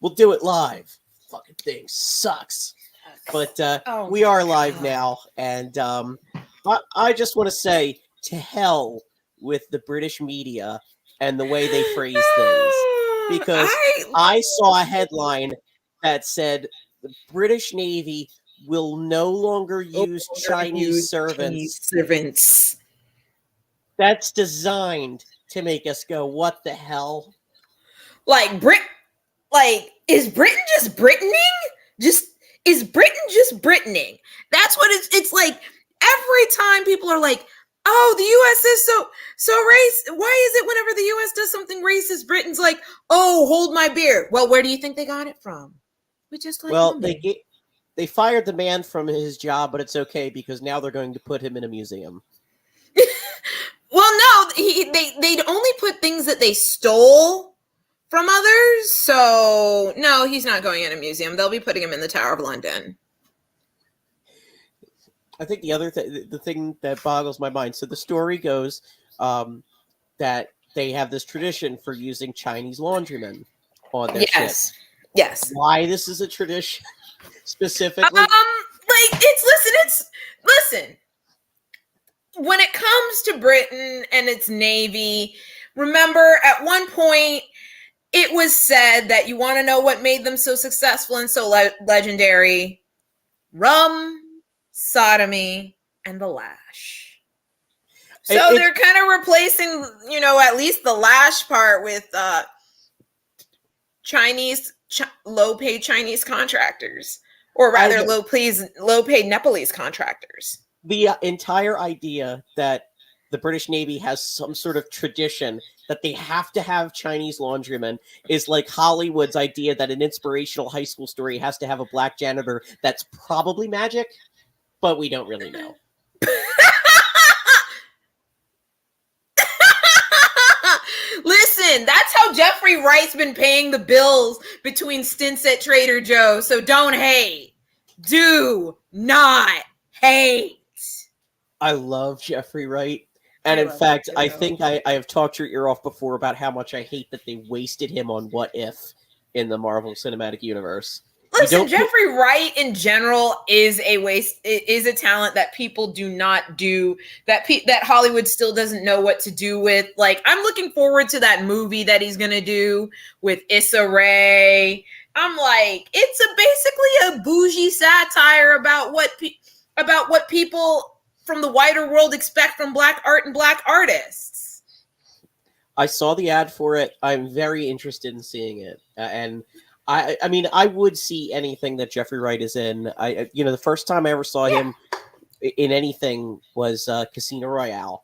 We'll do it live. Fucking thing sucks. But we are live now, and I just want to say to hell with the British media and the way they phrase things, because I saw a headline that said the British Navy will no longer use Chinese servants. That's designed to make us go, what the hell? Is Britain just Britaning? Is Britain just Britaning? That's what it's like. Every time people are like, oh, the U.S. is so racist. Why is it whenever the U.S. does something racist, Britain's like, oh, hold my beer. Well, where do you think they got it from? We just they fired the man from his job, but it's okay because now they're going to put him in a museum. Well, no, they'd only put things that they stole from others. So no, he's not going in a museum. They'll be putting him in the Tower of London. I think the thing that boggles my mind. So the story goes that they have this tradition for using Chinese laundrymen on their ship. Yes. Why this is a tradition specifically? Listen. When it comes to Britain and its navy, remember at one point it was said that you want to know what made them so successful and so legendary? Rum, sodomy, and the lash. So they're kind of replacing, at least the lash part with low-paid Chinese contractors, or rather low-paid Nepalese contractors. The entire idea that the British Navy has some sort of tradition that they have to have Chinese laundrymen is like Hollywood's idea that an inspirational high school story has to have a black janitor. That's probably magic, but we don't really know. Listen, that's how Jeffrey Wright's been paying the bills between stints at Trader Joe's, so don't hate. Do not hate. I love Jeffrey Wright. And in fact, I think I have talked your ear off before about how much I hate that they wasted him on What If in the Marvel Cinematic Universe. Listen, Jeffrey Wright in general is a talent that people do not do, that Hollywood still doesn't know what to do with. Like, I'm looking forward to that movie that he's going to do with Issa Rae. I'm like, it's basically a bougie satire about what people from the wider world expect from black art and black artists. I saw the ad for it. I'm very interested in seeing it. And I mean, I would see anything that Jeffrey Wright is in. The first time I ever saw him in anything was Casino Royale.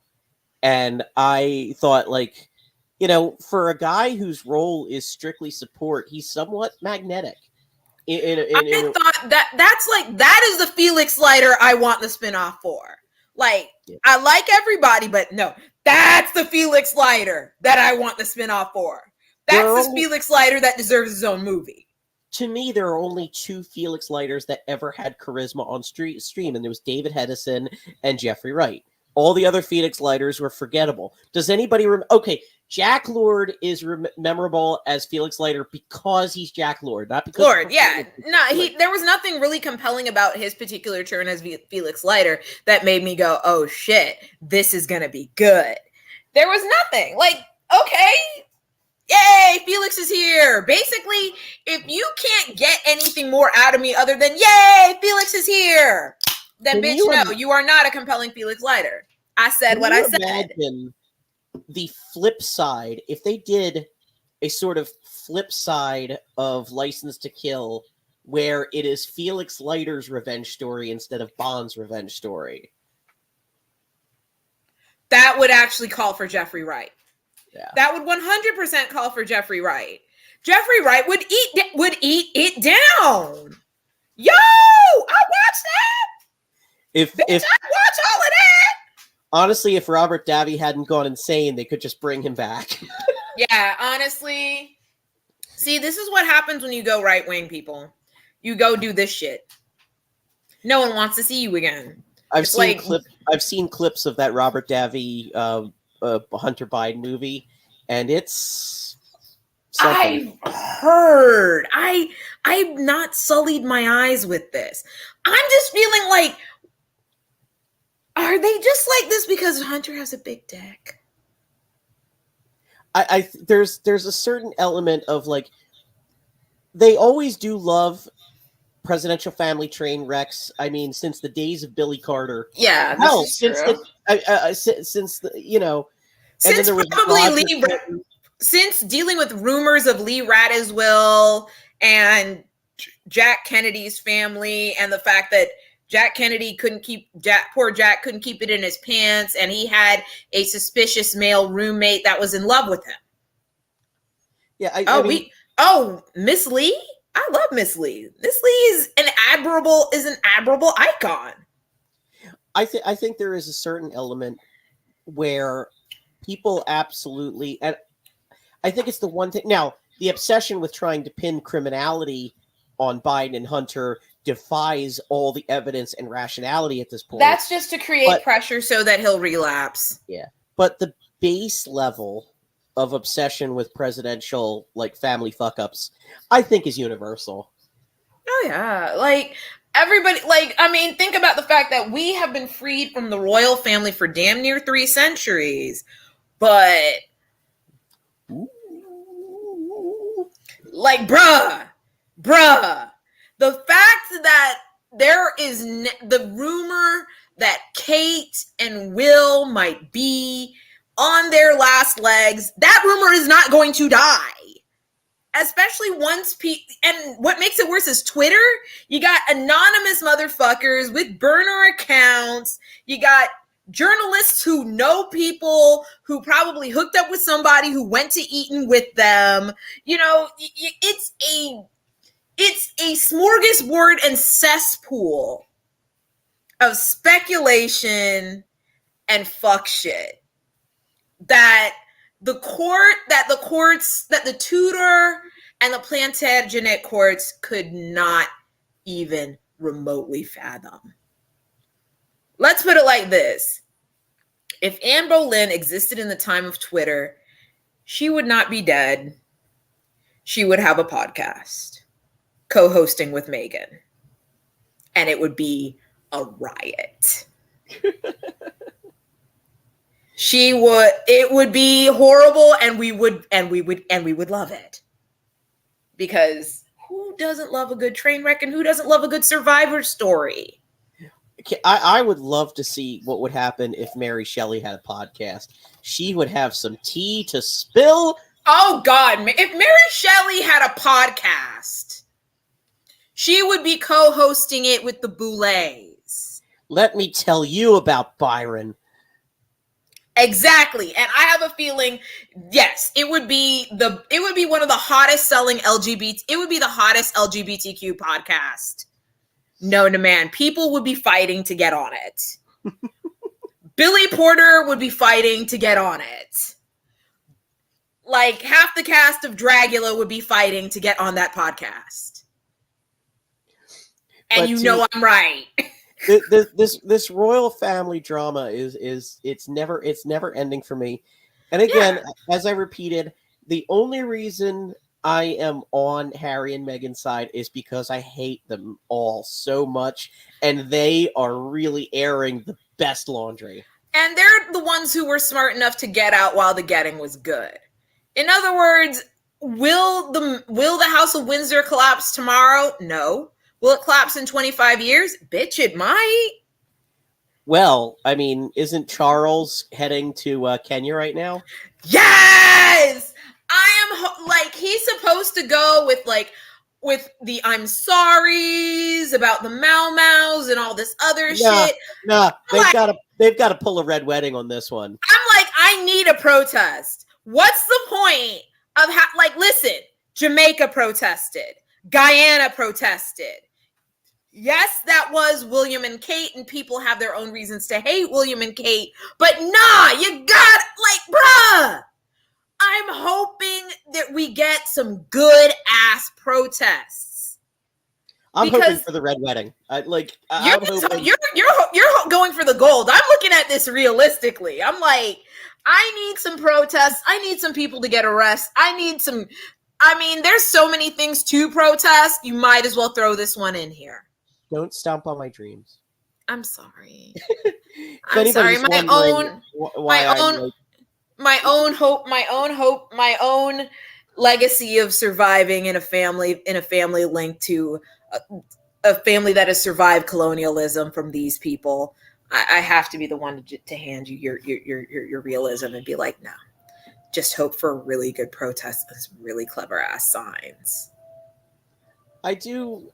And I thought, for a guy whose role is strictly support, he's somewhat magnetic. I thought that is the Felix Leiter I want the spinoff for. I like everybody, but no, that's the Felix Leiter that I want the spinoff for. That's the Felix Leiter that deserves his own movie. To me, there are only two Felix Leiters that ever had charisma on stream, and there was David Hedison and Jeffrey Wright. All the other Felix Leiters were forgettable. Does anybody remember? Okay, Jack Lord is memorable as Felix Leiter because he's Jack Lord, not because Lord. Yeah, there was nothing really compelling about his particular turn as Felix Leiter that made me go, "Oh shit, this is gonna be good." There was nothing. Okay, yay, Felix is here. Basically, if you can't get anything more out of me other than "yay, Felix is here," then bitch, no, you are not a compelling Felix Leiter. I said what I said. Imagine the flip side, if they did a sort of flip side of License to Kill, where it is Felix Leiter's revenge story instead of Bond's revenge story. That would actually call for Jeffrey Wright. Yeah. That would 100% call for Jeffrey Wright. Jeffrey Wright would eat it down. Yo, I watched that. If I watch all of that. Honestly, if Robert Davi hadn't gone insane, they could just bring him back. Yeah, honestly. See, this is what happens when you go right-wing, people. You go do this shit. No one wants to see you again. I've seen clips of that Robert Davi Hunter Biden movie, and it's something. I've heard. I've not sullied my eyes with this. I'm just feeling like, are they just like this because Hunter has a big dick? There's a certain element of like, they always do love presidential family train wrecks. I mean, since the days of Billy Carter. Yeah, Hell, this is true. Since the, you know, and since then there was probably since dealing with rumors of Lee Radziwill and Jack Kennedy's family, and the fact that Jack Kennedy poor Jack couldn't keep it in his pants, and he had a suspicious male roommate that was in love with him. Yeah. Miss Lee? I love Miss Lee. Miss Lee is an admirable icon. I think there is a certain element where people absolutely, and I think it's the one thing. Now, the obsession with trying to pin criminality on Biden and Hunter defies all the evidence and rationality at this point. That's just to create pressure so that he'll relapse. Yeah. But the base level of obsession with presidential, like, family fuck-ups, I think is universal. Oh, yeah. Like, everybody, like, I mean, think about the fact that we have been freed from the royal family for damn near 3 centuries. But, like, bruh, the fact that there is the rumor that Kate and Will might be on their last legs, that rumor is not going to die. Especially once and what makes it worse is Twitter. You got anonymous motherfuckers with burner accounts. You got journalists who know people who probably hooked up with somebody who went to Eton with them. You know, it's a smorgasbord and cesspool of speculation and fuck shit that the Tudor and the Plantagenet courts could not even remotely fathom. Let's put it like this. If Anne Boleyn existed in the time of Twitter, she would not be dead. She would have a podcast co-hosting with Meghan. And it would be a riot. It would be horrible, and we would love it. Because who doesn't love a good train wreck, and who doesn't love a good survivor story? I would love to see what would happen if Mary Shelley had a podcast. She would have some tea to spill. Oh, God. If Mary Shelley had a podcast, she would be co-hosting it with the Boulets. Let me tell you about Byron. Exactly. And I have a feeling, yes, it would be one of the hottest selling it would be the hottest LGBTQ podcast known to man. People would be fighting to get on it. Billy Porter would be fighting to get on it. Like, half the cast of Dragula would be fighting to get on that podcast. And I'm right. This royal family drama is never ending for me. And again, as I repeated, the only reason I am on Harry and Meghan's side is because I hate them all so much, and they are really airing the best laundry. And they're the ones who were smart enough to get out while the getting was good. In other words, will the House of Windsor collapse tomorrow? No. Will it collapse in 25 years? Bitch, it might. Well, I mean, isn't Charles heading to Kenya right now? Yes! He's supposed to go with the I'm sorry's about the Mau Maus and all this other shit. Nah, they've got to pull a red wedding on this one. I'm like, I need a protest. What's the point of listen, Jamaica protested. Guyana protested. Yes, that was William and Kate, and people have their own reasons to hate William and Kate, but nah, you got, bruh, I'm hoping that we get some good ass protests. I'm hoping for the red wedding. You're going for the gold. I'm looking at this realistically. I'm like, I need some protests. I need some people to get arrested. I need some I mean, there's so many things to protest. You might as well throw this one in here. Don't stomp on my dreams. I'm sorry. I'm sorry. My own legacy of surviving in a family linked to a family that has survived colonialism from these people. I have to be the one to hand you your realism and be like, no, just hope for a really good protest and some really clever ass signs. I do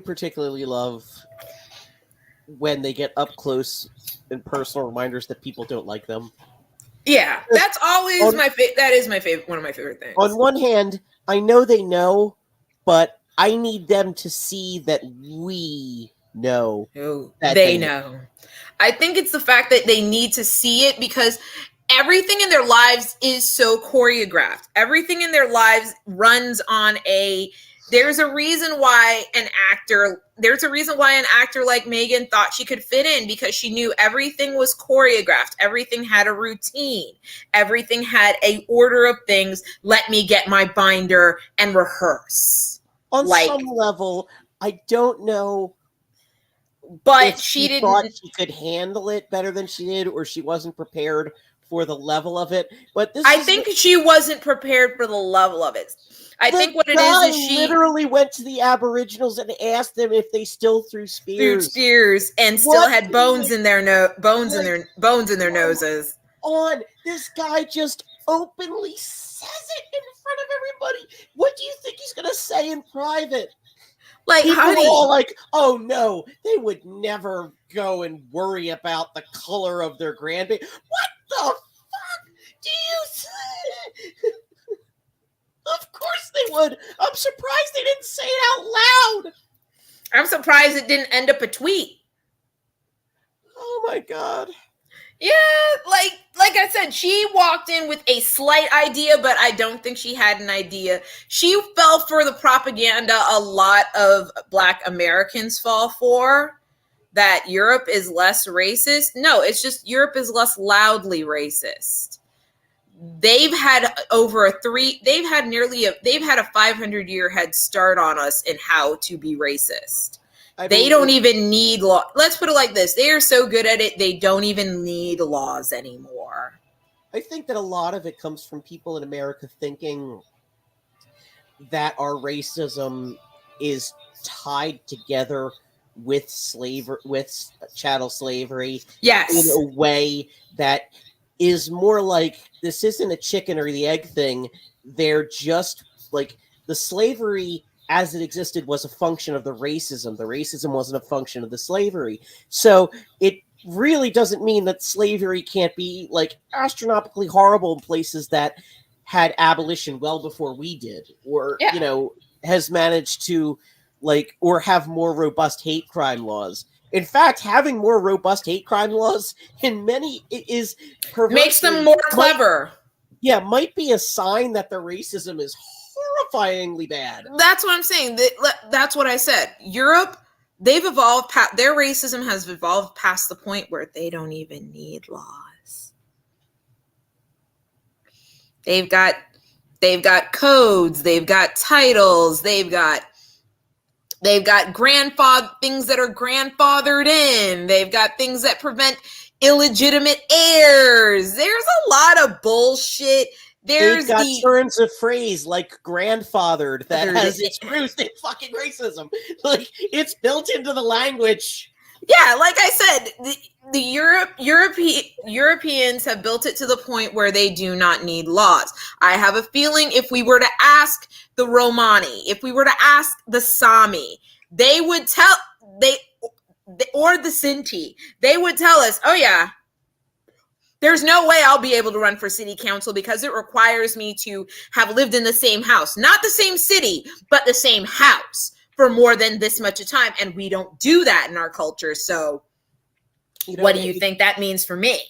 particularly love when they get up close and personal reminders that people don't like them. Yeah, that's always that is my favorite. One of my favorite things. On one hand, I know they know, but I need them to see that we know. That they know. I think it's the fact that they need to see it because everything in their lives is so choreographed. Everything in their lives runs on there's a reason why an actor like Megan thought she could fit in, because she knew everything was choreographed. Everything had a routine. Everything had a order of things. Let me get my binder and rehearse. On some level, I don't know. But she thought she could handle it better than she did, or she wasn't prepared for the level of it. But I think she wasn't prepared for the level of it. I think what it is she literally went to the Aboriginals and asked them if they still threw spears. And still had bones in their noses. This guy just openly says it in front of everybody. What do you think he's gonna say in private? Like, people honey, are all like, oh no, they would never go and worry about the color of their grandbaby. What the fuck do you say? Of course they would. I'm surprised they didn't say it out loud. I'm surprised it didn't end up a tweet. Oh my God. Yeah, like I said, she walked in with a slight idea, but I don't think she had an idea. She fell for the propaganda a lot of Black Americans fall for, that Europe is less racist. No, it's just Europe is less loudly racist. They've had a 500-year head start on us in how to be racist. They don't even need law. Let's put it like this. They are so good at it, they don't even need laws anymore. I think that a lot of it comes from people in America thinking that our racism is tied together with slavery, with chattel slavery. Yes. In a way that is more like, this isn't a chicken or the egg thing. They're just like, the slavery as it existed was a function of the racism. The racism wasn't a function of the slavery. So it really doesn't mean that slavery can't be like astronomically horrible in places that had abolition well before we did, or, you know, has managed to like, or have more robust hate crime laws. In fact, having more robust hate crime laws in many makes them more clever. Might be a sign that the racism is horrifyingly bad. That's what I'm saying. That's what I said. Europe, they've evolved. Their racism has evolved past the point where they don't even need laws. They've got codes. They've got titles. They've got things that are grandfathered in. They've got things that prevent illegitimate heirs. There's a lot of bullshit. They've got turns of phrase like grandfathered that has its roots in fucking racism. Like, it's built into the language. Yeah, like I said, Europeans have built it to the point where they do not need laws. I have a feeling if we were to ask the Romani, if we were to ask the Sami, they would or the Sinti, they would tell us, oh yeah, there's no way I'll be able to run for city council because it requires me to have lived in the same house, not the same city, but the same house for more than this much of time. And we don't do that in our culture. So what do you think that means for me?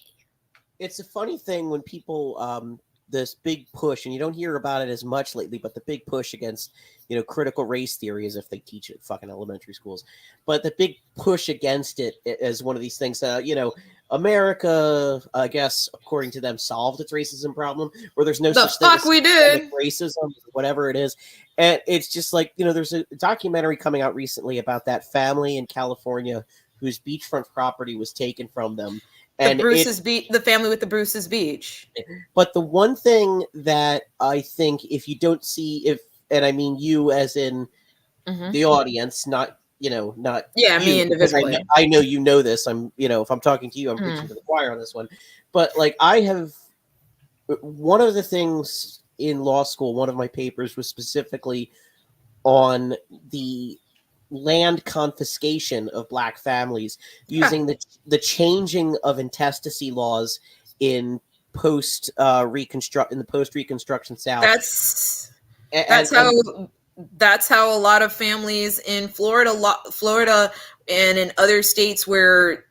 It's a funny thing when people, this big push, and you don't hear about it as much lately, but the big push against, critical race theory, as if they teach it fucking elementary schools, but the big push against it as one of these things, America, I guess, according to them, solved its racism problem, or there's no The such thing fuck as we did. racism, whatever it is. And it's just like, there's a documentary coming out recently about that family in California whose beachfront property was taken from them. And the family with the Bruce's Beach. But the one thing that I think, if you don't see, and I mean you as in the audience, not not me individually. I know you know this. I'm if I'm talking to you, I'm preaching to the choir on this one. But like, I have one of the things in law school, one of my papers was specifically on the land confiscation of black families using the changing of intestacy laws in post Reconstruction South. That's how a lot of families in Florida and in other states where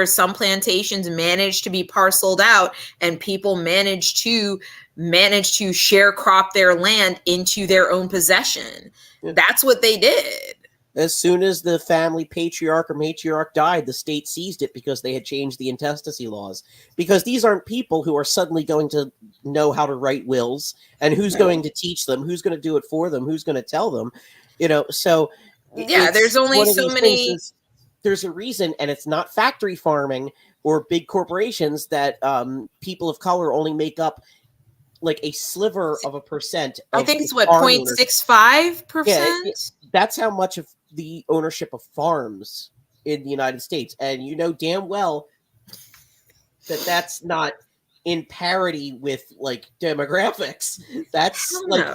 some plantations managed to be parceled out and people managed to sharecrop their land into their own possession. Yeah. That's what they did. As soon as the family patriarch or matriarch died, the state seized it because they had changed the intestacy laws. Because these aren't people who are suddenly going to know how to write wills, and who's going to teach them, who's going to do it for them, who's going to tell them, So yeah, there's only so many. There's a reason, and it's not factory farming or big corporations that people of color only make up like a sliver of a percent. I think it's 0.65%. Yeah, that's how much of the ownership of farms in the United States, and damn well that that's not in parity with like demographics. That's like,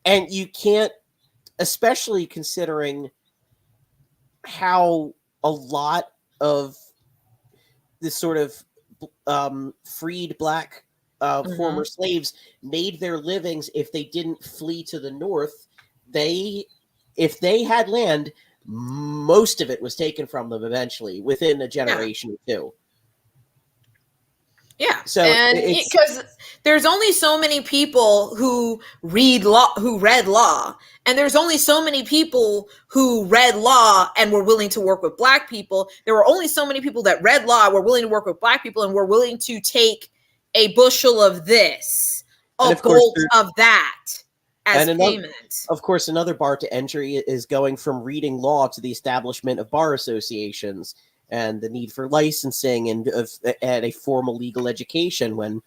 and you can't, especially considering how a lot of this sort of freed black former slaves made their livings. If they didn't flee to the north, if they had land, most of it was taken from them eventually within a generation or two. Yeah. So because there's only so many people who read law, who read law, and there's only so many people who read law and were willing to work with black people. There were only so many people that read law, were willing to work with black people, and were willing to take a bushel of this, a bolt of that as payment. Of course, another bar to entry is going from reading law to the establishment of bar associations and the need for licensing and a formal legal education.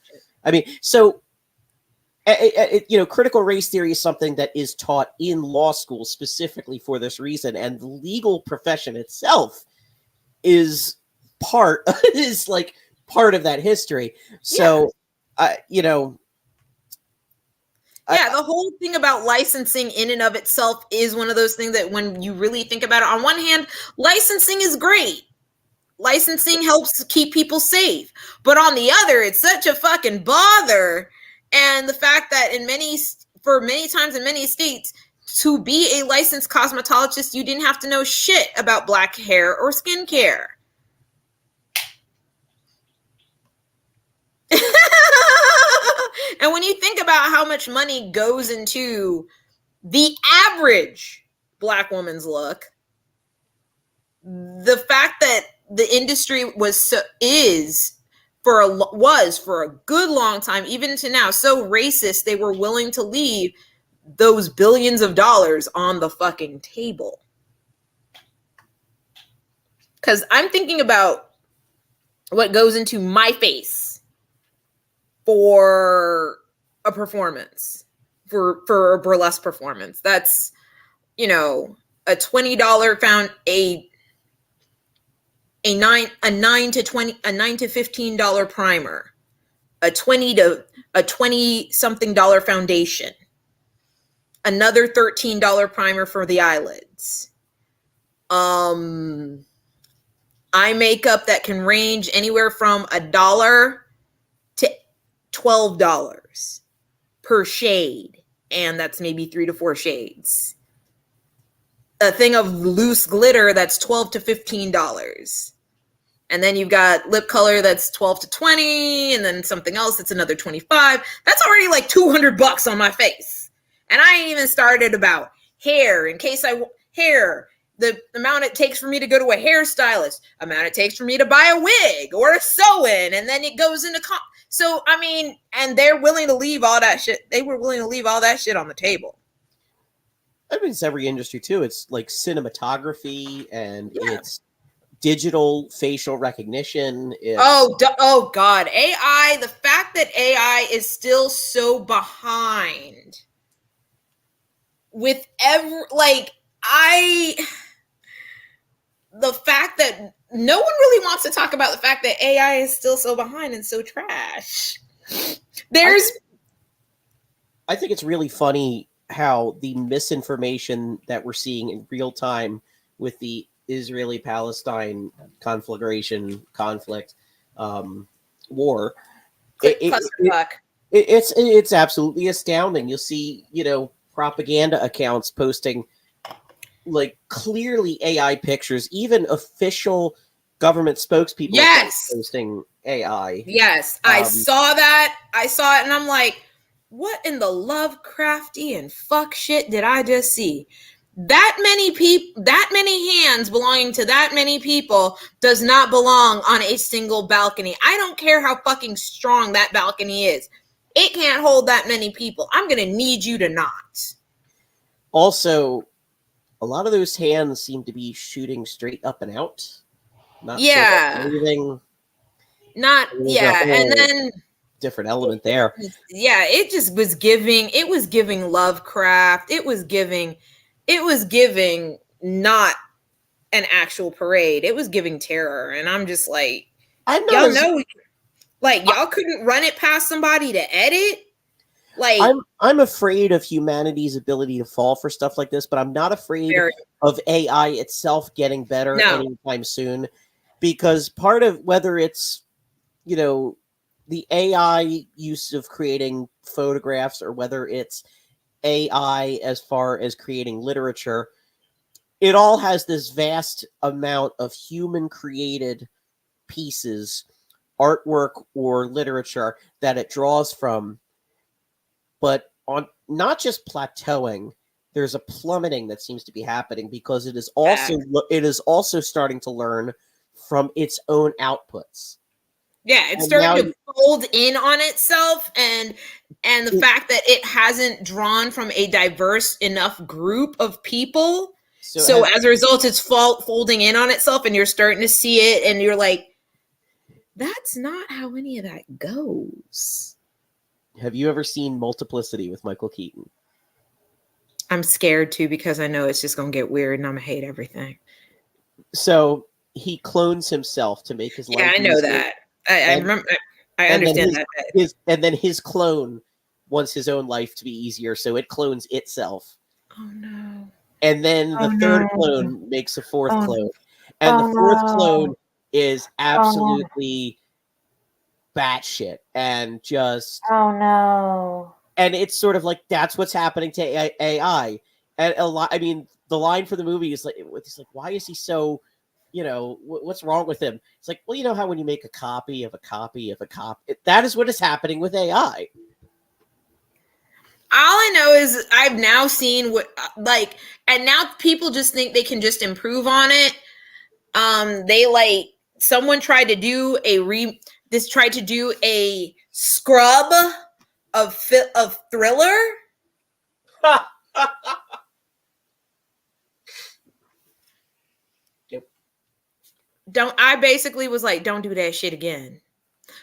Critical race theory is something that is taught in law school specifically for this reason, and the legal profession itself is part of that history. So, the whole thing about licensing in and of itself is one of those things that when you really think about it, on one hand, licensing is great. Licensing helps keep people safe. But on the other, it's such a fucking bother. And the fact that for many times in many states, to be a licensed cosmetologist, you didn't have to know shit about black hair or skincare. And when you think about how much money goes into the average black woman's look, the fact that the industry was for a good long time, even to now, so racist, they were willing to leave those billions of dollars on the fucking table. Because I'm thinking about what goes into my face for a performance, for a burlesque performance. That's, a $20 a $9 to $15 primer, a $20 something foundation, another $13 primer for the eyelids. Eye makeup that can range anywhere from $1 to $12 per shade, and that's maybe 3 to 4 shades. A thing of loose glitter that's $12 to $15. And then you've got lip color that's $12 to $20, and then something else that's another $25. That's already like $200 on my face. And I ain't even started about hair, the amount it takes for me to go to a hairstylist, amount it takes for me to buy a wig or a sew-in, and then it goes into so I mean, and they're willing to leave all that shit. They were willing to leave all that shit on the table. I mean, it's every industry too. It's like cinematography and it's digital facial recognition. Oh God, AI. The fact that AI is still so behind with the fact that no one really wants to talk about the fact that AI is still so behind and so trash. I think it's really funny how the misinformation that we're seeing in real time with the Israeli-Palestine conflict, war. It's absolutely astounding. You'll see, propaganda accounts posting like clearly AI pictures, even official government spokespeople posting AI. Yes, I saw that. I saw it, and I'm like, what in the Lovecraftian fuck shit did I just see? That many people, that many hands belonging to that many people does not belong on a single balcony. I don't care how fucking strong that balcony is. It can't hold that many people. I'm going to need you to not. Also, a lot of those hands seem to be shooting straight up and out. Not moving. And then different element there. Yeah, it just was giving Lovecraft. It was giving not an actual parade. It was giving terror. And I'm just like, y'all couldn't run it past somebody to edit. Like, I'm afraid of humanity's ability to fall for stuff like this, but I'm not afraid of AI itself getting better anytime soon, because part of whether it's, the AI use of creating photographs or whether it's AI as far as creating literature, it all has this vast amount of human created pieces, artwork or literature that it draws from. But on not just plateauing, there's a plummeting that seems to be happening because it is also starting to learn from its own outputs. Yeah, it's starting to fold in on itself, and the fact that it hasn't drawn from a diverse enough group of people. So as a result, it's folding in on itself, and you're starting to see it, and you're like, that's not how any of that goes. Have you ever seen Multiplicity with Michael Keaton? I'm scared too, because I know it's just going to get weird and I'm going to hate everything. So he clones himself to make his life easier. I know that. I remember. I understand that. And then his clone wants his own life to be easier, so it clones itself. Oh no. And then the third clone makes a fourth clone. And the fourth clone is absolutely batshit and just and it's sort of like that's what's happening to AI. And a lot, I mean, the line for the movie is like, it's like, why is he so, what's wrong with him? It's like, well, you know how when you make a copy of a copy of a copy, that is what is happening with AI. All I know is I've now seen and now people just think they can just improve on it. Someone tried to do a scrub of Thriller. I basically was like, don't do that shit again.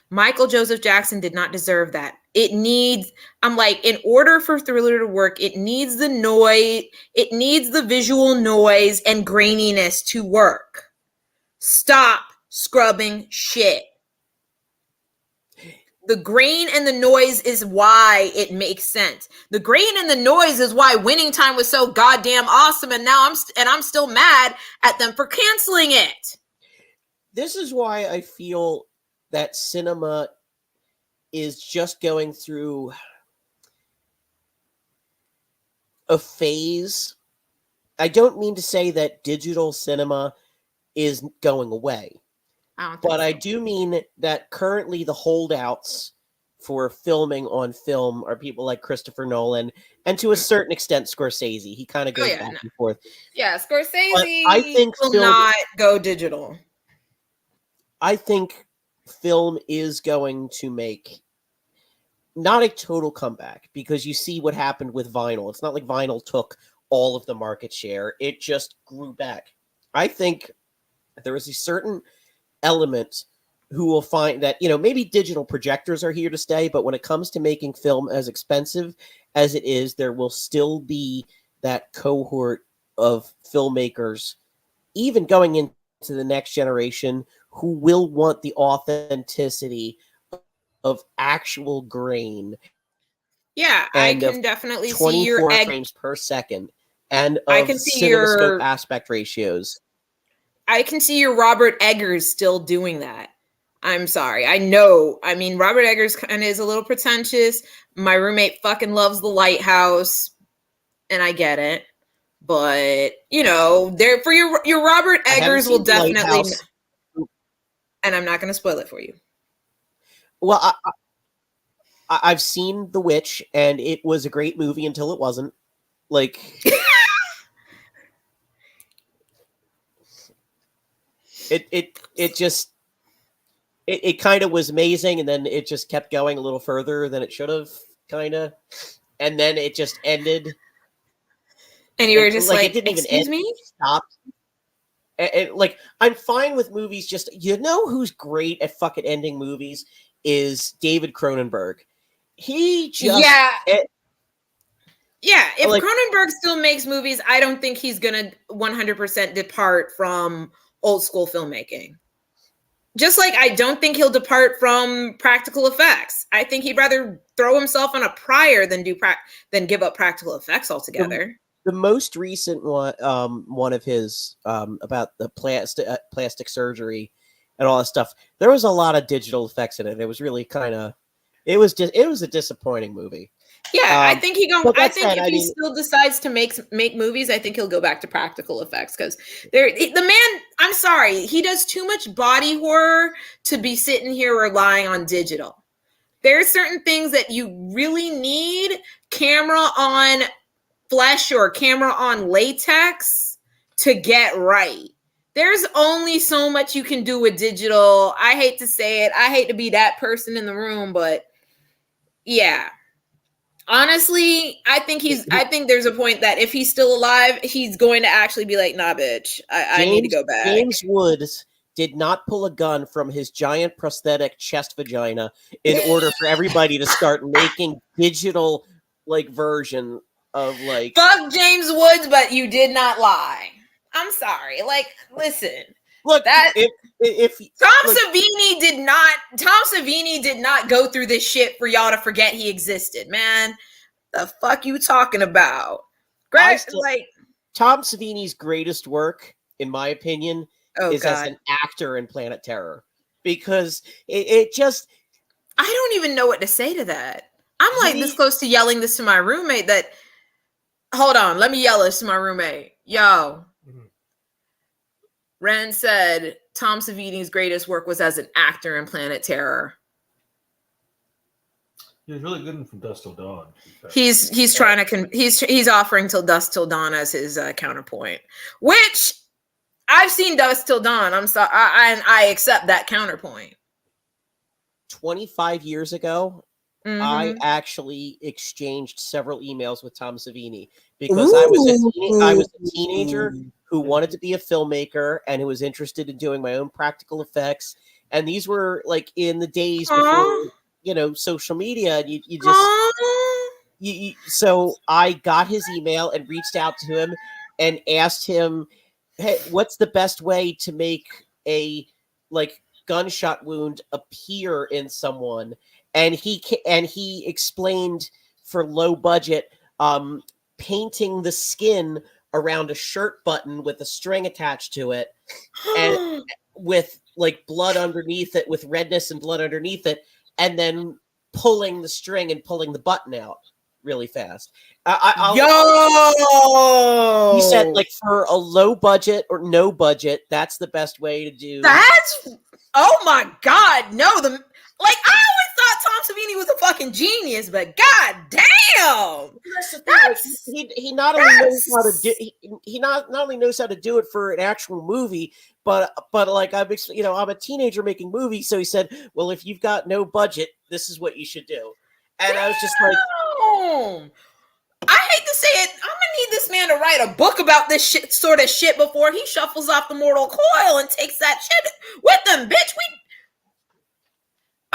Michael Joseph Jackson did not deserve that. I'm like, in order for Thriller to work, it needs the noise, it needs the visual noise and graininess to work. Stop scrubbing shit. The grain and the noise is why it makes sense. The grain and the noise is why Winning Time was so goddamn awesome, and now I'm still mad at them for canceling it. This is why I feel that cinema is just going through a phase. I don't mean to say that digital cinema is going away, but I do mean that currently the holdouts for filming on film are people like Christopher Nolan, and to a certain extent Scorsese. He kind of goes back and forth. Yeah, Scorsese But I think will not go digital. I think film is going to make not a total comeback, because you see what happened with vinyl. It's not like vinyl took all of the market share. It just grew back. I think there is a certain element who will find that, maybe digital projectors are here to stay, but when it comes to making film as expensive as it is, there will still be that cohort of filmmakers, even going into the next generation, who will want the authenticity of actual grain. Yeah, I can definitely see your 24 frames per second and of I can see CinemaScope aspect ratios. I can see your Robert Eggers still doing that. I'm sorry. I know. I mean, Robert Eggers kind of is a little pretentious. My roommate fucking loves The Lighthouse, and I get it. But, there for your Robert Eggers will definitely, and I'm not going to spoil it for you. Well, I've seen The Witch, and it was a great movie until it wasn't. Like, it just it kind of was amazing, and then it just kept going a little further than it should have, kind of, and then it just ended. And you were just like, it didn't even end. Me? Stopped. And I'm fine with movies. Just, who's great at fucking ending movies is David Cronenberg. He just if Cronenberg still makes movies, I don't think he's gonna 100% depart from old school filmmaking. Just like I don't think he'll depart from practical effects. I think he'd rather throw himself on a prior than give up practical effects altogether. The most recent one of his about the plastic surgery and all that stuff, there was a lot of digital effects in it. It was really it was a disappointing movie. Yeah, I think if he still decides to make movies, I think he'll go back to practical effects, because the man, I'm sorry, he does too much body horror to be sitting here relying on digital. There are certain things that you really need camera on flesh or camera on latex to get right. There's only so much you can do with digital. I hate to say it. I hate to be that person in the room, but yeah. Honestly, I think there's a point that if he's still alive, he's going to actually be like, nah, bitch, I need to go back. James Woods did not pull a gun from his giant prosthetic chest vagina in order for everybody to start making digital version of fuck James Woods, but you did not lie. I'm sorry. Listen. Look, if Tom Savini did not go through this shit for y'all to forget he existed, man. The fuck you talking about? Tom Savini's greatest work, in my opinion, is as an actor in Planet Terror, because it just, I don't even know what to say to that. I'm this close to yelling this to my roommate that, hold on, let me yell this to my roommate. Yo. Ren said Tom Savini's greatest work was as an actor in Planet Terror. He was really good in From Dusk Till Dawn. He's trying to he's offering Till Dusk Till Dawn as his counterpoint, which I've seen Dusk Till Dawn. I'm sorry, I accept that counterpoint. 25 years ago, I actually exchanged several emails with Tom Savini, because I was a teenager who wanted to be a filmmaker and who was interested in doing my own practical effects. And these were in the days before, social media. And you just, so I got his email and reached out to him and asked him, hey, what's the best way to make a gunshot wound appear in someone? And he explained, for low budget, painting the skin around a shirt button with a string attached to it, and with blood underneath it, with redness and blood underneath it, and then pulling the string and pulling the button out really fast. He said, for a low budget or no budget, that's the best way to do. Oh my God, no! I always thought Tom Savini was a fucking genius, but god damn, that's he not only knows how to do he not only knows how to do it for an actual movie, but like I'm a teenager making movies, so he said, well, if you've got no budget, this is what you should do. And I was just like, I hate to say it, I'm gonna need this man to write a book about this sort of shit before he shuffles off the mortal coil and takes that shit with him, bitch.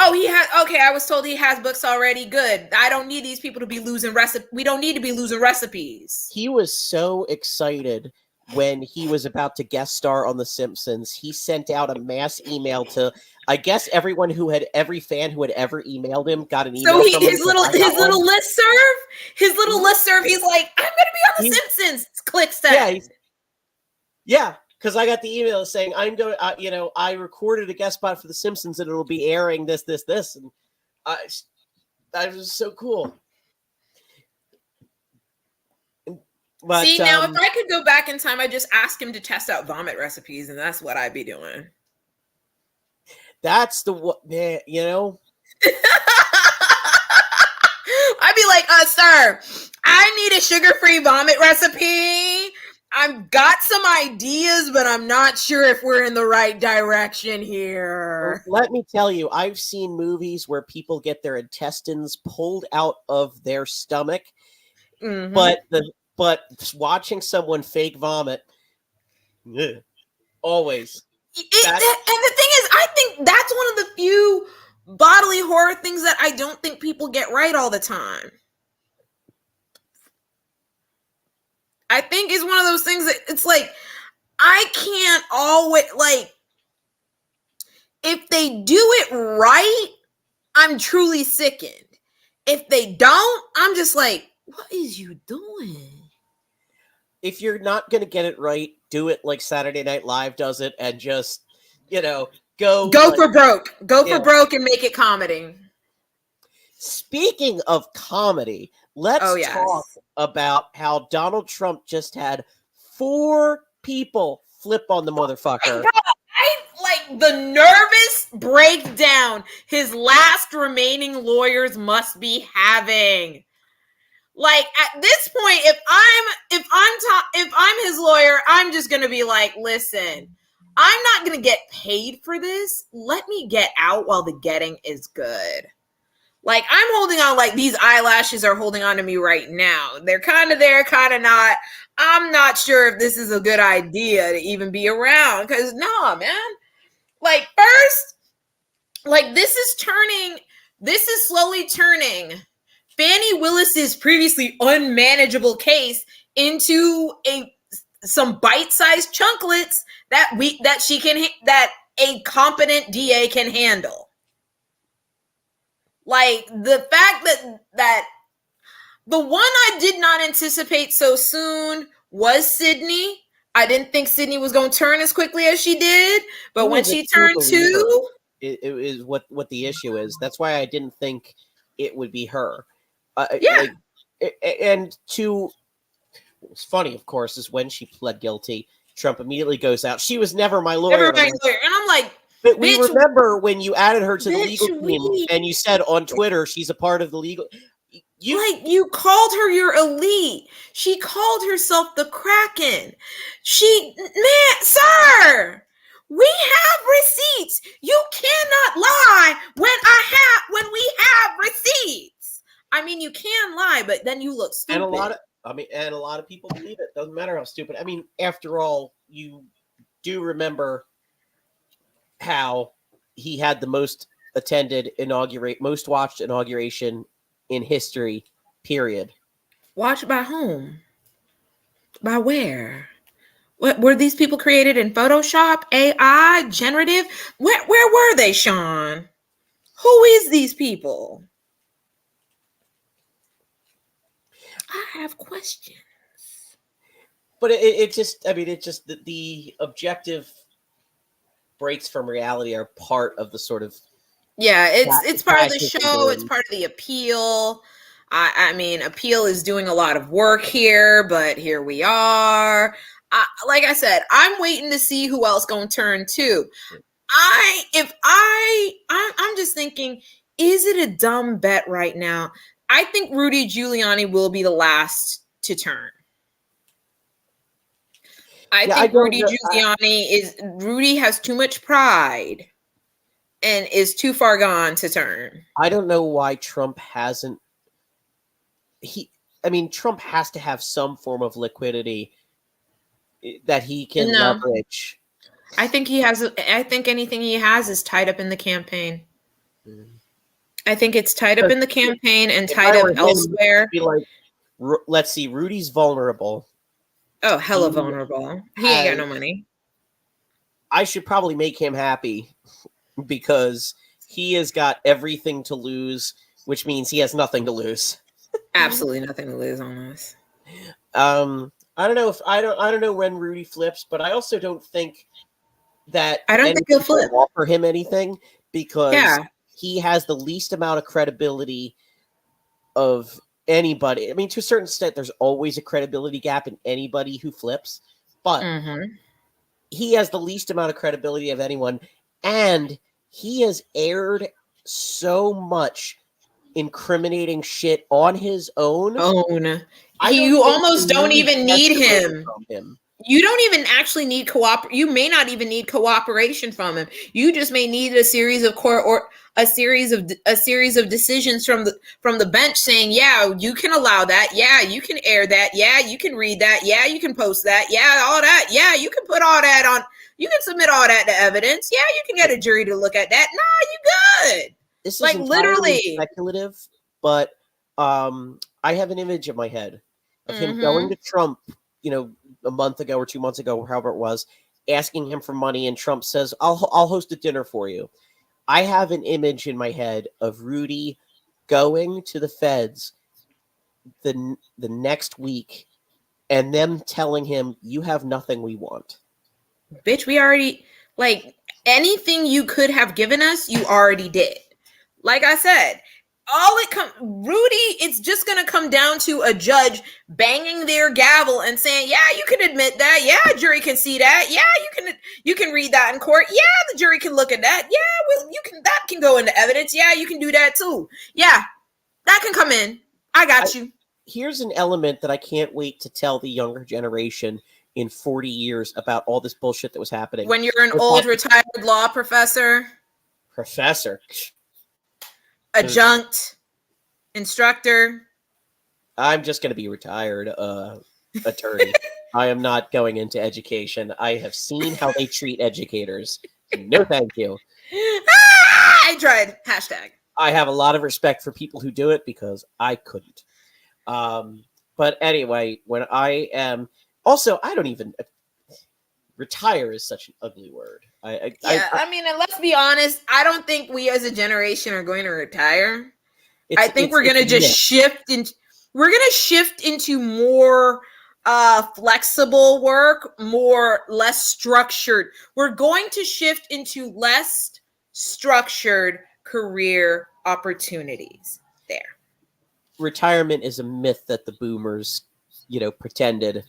Oh, he has. Okay, I was told he has books already. Good. I don't need these people to be losing We don't need to be losing recipes. He was so excited when he was about to guest star on The Simpsons. He sent out a mass email to, I guess, every fan who had ever emailed him got an email. So his little listserv, he's like, I'm gonna be on The Simpsons. Click send. Yeah. Because I got the email saying I recorded a guest spot for The Simpsons and it'll be airing this, and that was so cool. But, see, now if I could go back in time, I'd just ask him to test out vomit recipes, and that's what I'd be doing. That's I'd be like, sir, I need a sugar-free vomit recipe. I've got some ideas, but I'm not sure if we're in the right direction here. Let me tell you, I've seen movies where people get their intestines pulled out of their stomach, but watching someone fake vomit, always. And the thing is, I think that's one of the few bodily horror things that I don't think people get right all the time. I think it's one of those things that it's like, I can't always, like, if they do it right, I'm truly sickened. If they don't, I'm just like, what is you doing? If you're not going to get it right, do it like Saturday Night Live does it and just, go for broke. Go for broke and make it comedy. Speaking of comedy, let's talk about how Donald Trump just had 4 people flip on the motherfucker. I like the nervous breakdown his last remaining lawyers must be having. Like, at this point, if I'm his lawyer, I'm just gonna be like, listen, I'm not gonna get paid for this. Let me get out while the getting is good. Like, I'm holding on, like these eyelashes are holding on to me right now. They're kind of there, kind of not. I'm not sure if this is a good idea to even be around. Because, no, man. Like, first, like, this is slowly turning Fannie Willis's previously unmanageable case into some bite-sized chunklets that a competent DA can handle. Like, the fact that the one I did not anticipate so soon was Sydney. I didn't think Sydney was going to turn as quickly as she did, but when she turned too, it is what the issue is. That's why I didn't think it would be her. What's funny, of course, is when she pled guilty, Trump immediately goes out. She was never my lawyer. And I'm like, but we remember when you added her to the legal team and you said on Twitter she's a part of the legal. You called her your elite. She called herself the Kraken. Sir, we have receipts. You cannot lie when we have receipts. I mean, you can lie, but then you look stupid. And a lot of people believe it. Doesn't matter how stupid. I mean, after all, you do remember how he had the most watched inauguration in history, period. Watched by whom? By where? What were these people created in Photoshop, AI, generative? Where were they, Sean? Who is these people? I have questions. But the objective breaks from reality are part of the sort of it's part of the show. It's part of the appeal. I mean, appeal is doing a lot of work here, but here we are. Like I said, I'm waiting to see who else gonna turn too. I'm just thinking, is it a dumb bet right now? I think Rudy Giuliani will be the last to turn. I think Rudy has too much pride and is too far gone to turn. I don't know why Trump hasn't. Trump has to have some form of liquidity that he can leverage. I think he has. I think anything he has is tied up in the campaign. I think it's tied up in the campaign and tied up elsewhere. Be like, let's see, Rudy's vulnerable. Oh, hella vulnerable. He ain't got no money. I should probably make him happy because he has got everything to lose, which means he has nothing to lose. Absolutely nothing to lose on this. I don't know when Rudy flips, but I also don't think that I don't think he'll flip. Offer him anything because he has the least amount of credibility of anybody. I mean, to a certain extent, there's always a credibility gap in anybody who flips, but he has the least amount of credibility of anyone, and he has aired so much incriminating shit on his own. You almost don't even need him. You don't even actually need you may not even need cooperation from him. You just may need a series of a series of decisions from the bench saying, yeah, you can allow that. Yeah, you can air that. Yeah, you can read that. Yeah, you can post that. Yeah, all that. Yeah, you can put all that on. You can submit all that to evidence. Yeah, you can get a jury to look at that. Nah, you good. This is like literally speculative, but I have an image in my head of him going to Trump, a month ago or 2 months ago, or however it was, asking him for money, and Trump says, I'll host a dinner for you. I have an image in my head of Rudy going to the feds the next week and them telling him, you have nothing we want. Bitch, we already, anything you could have given us, you already did. Like I said, Rudy, it's just going to come down to a judge banging their gavel and saying, yeah, you can admit that. Yeah, jury can see that. Yeah, you can read that in court. Yeah, the jury can look at that. Yeah, well, that can go into evidence. Yeah, you can do that too. Yeah, that can come in. I got you. Here's an element that I can't wait to tell the younger generation in 40 years about all this bullshit that was happening. When you're an old retired law professor. Adjunct, instructor. I'm just going to be retired attorney. I am not going into education. I have seen how they treat educators. No, thank you. I tried. # I have a lot of respect for people who do it because I couldn't. But anyway, when I am also, I don't even retire is such an ugly word. And let's be honest. I don't think we as a generation are going to retire. I think we're going to just shift into. We're going to shift into more flexible work, less structured. We're going to shift into less structured career opportunities. There. Retirement is a myth that the boomers, pretended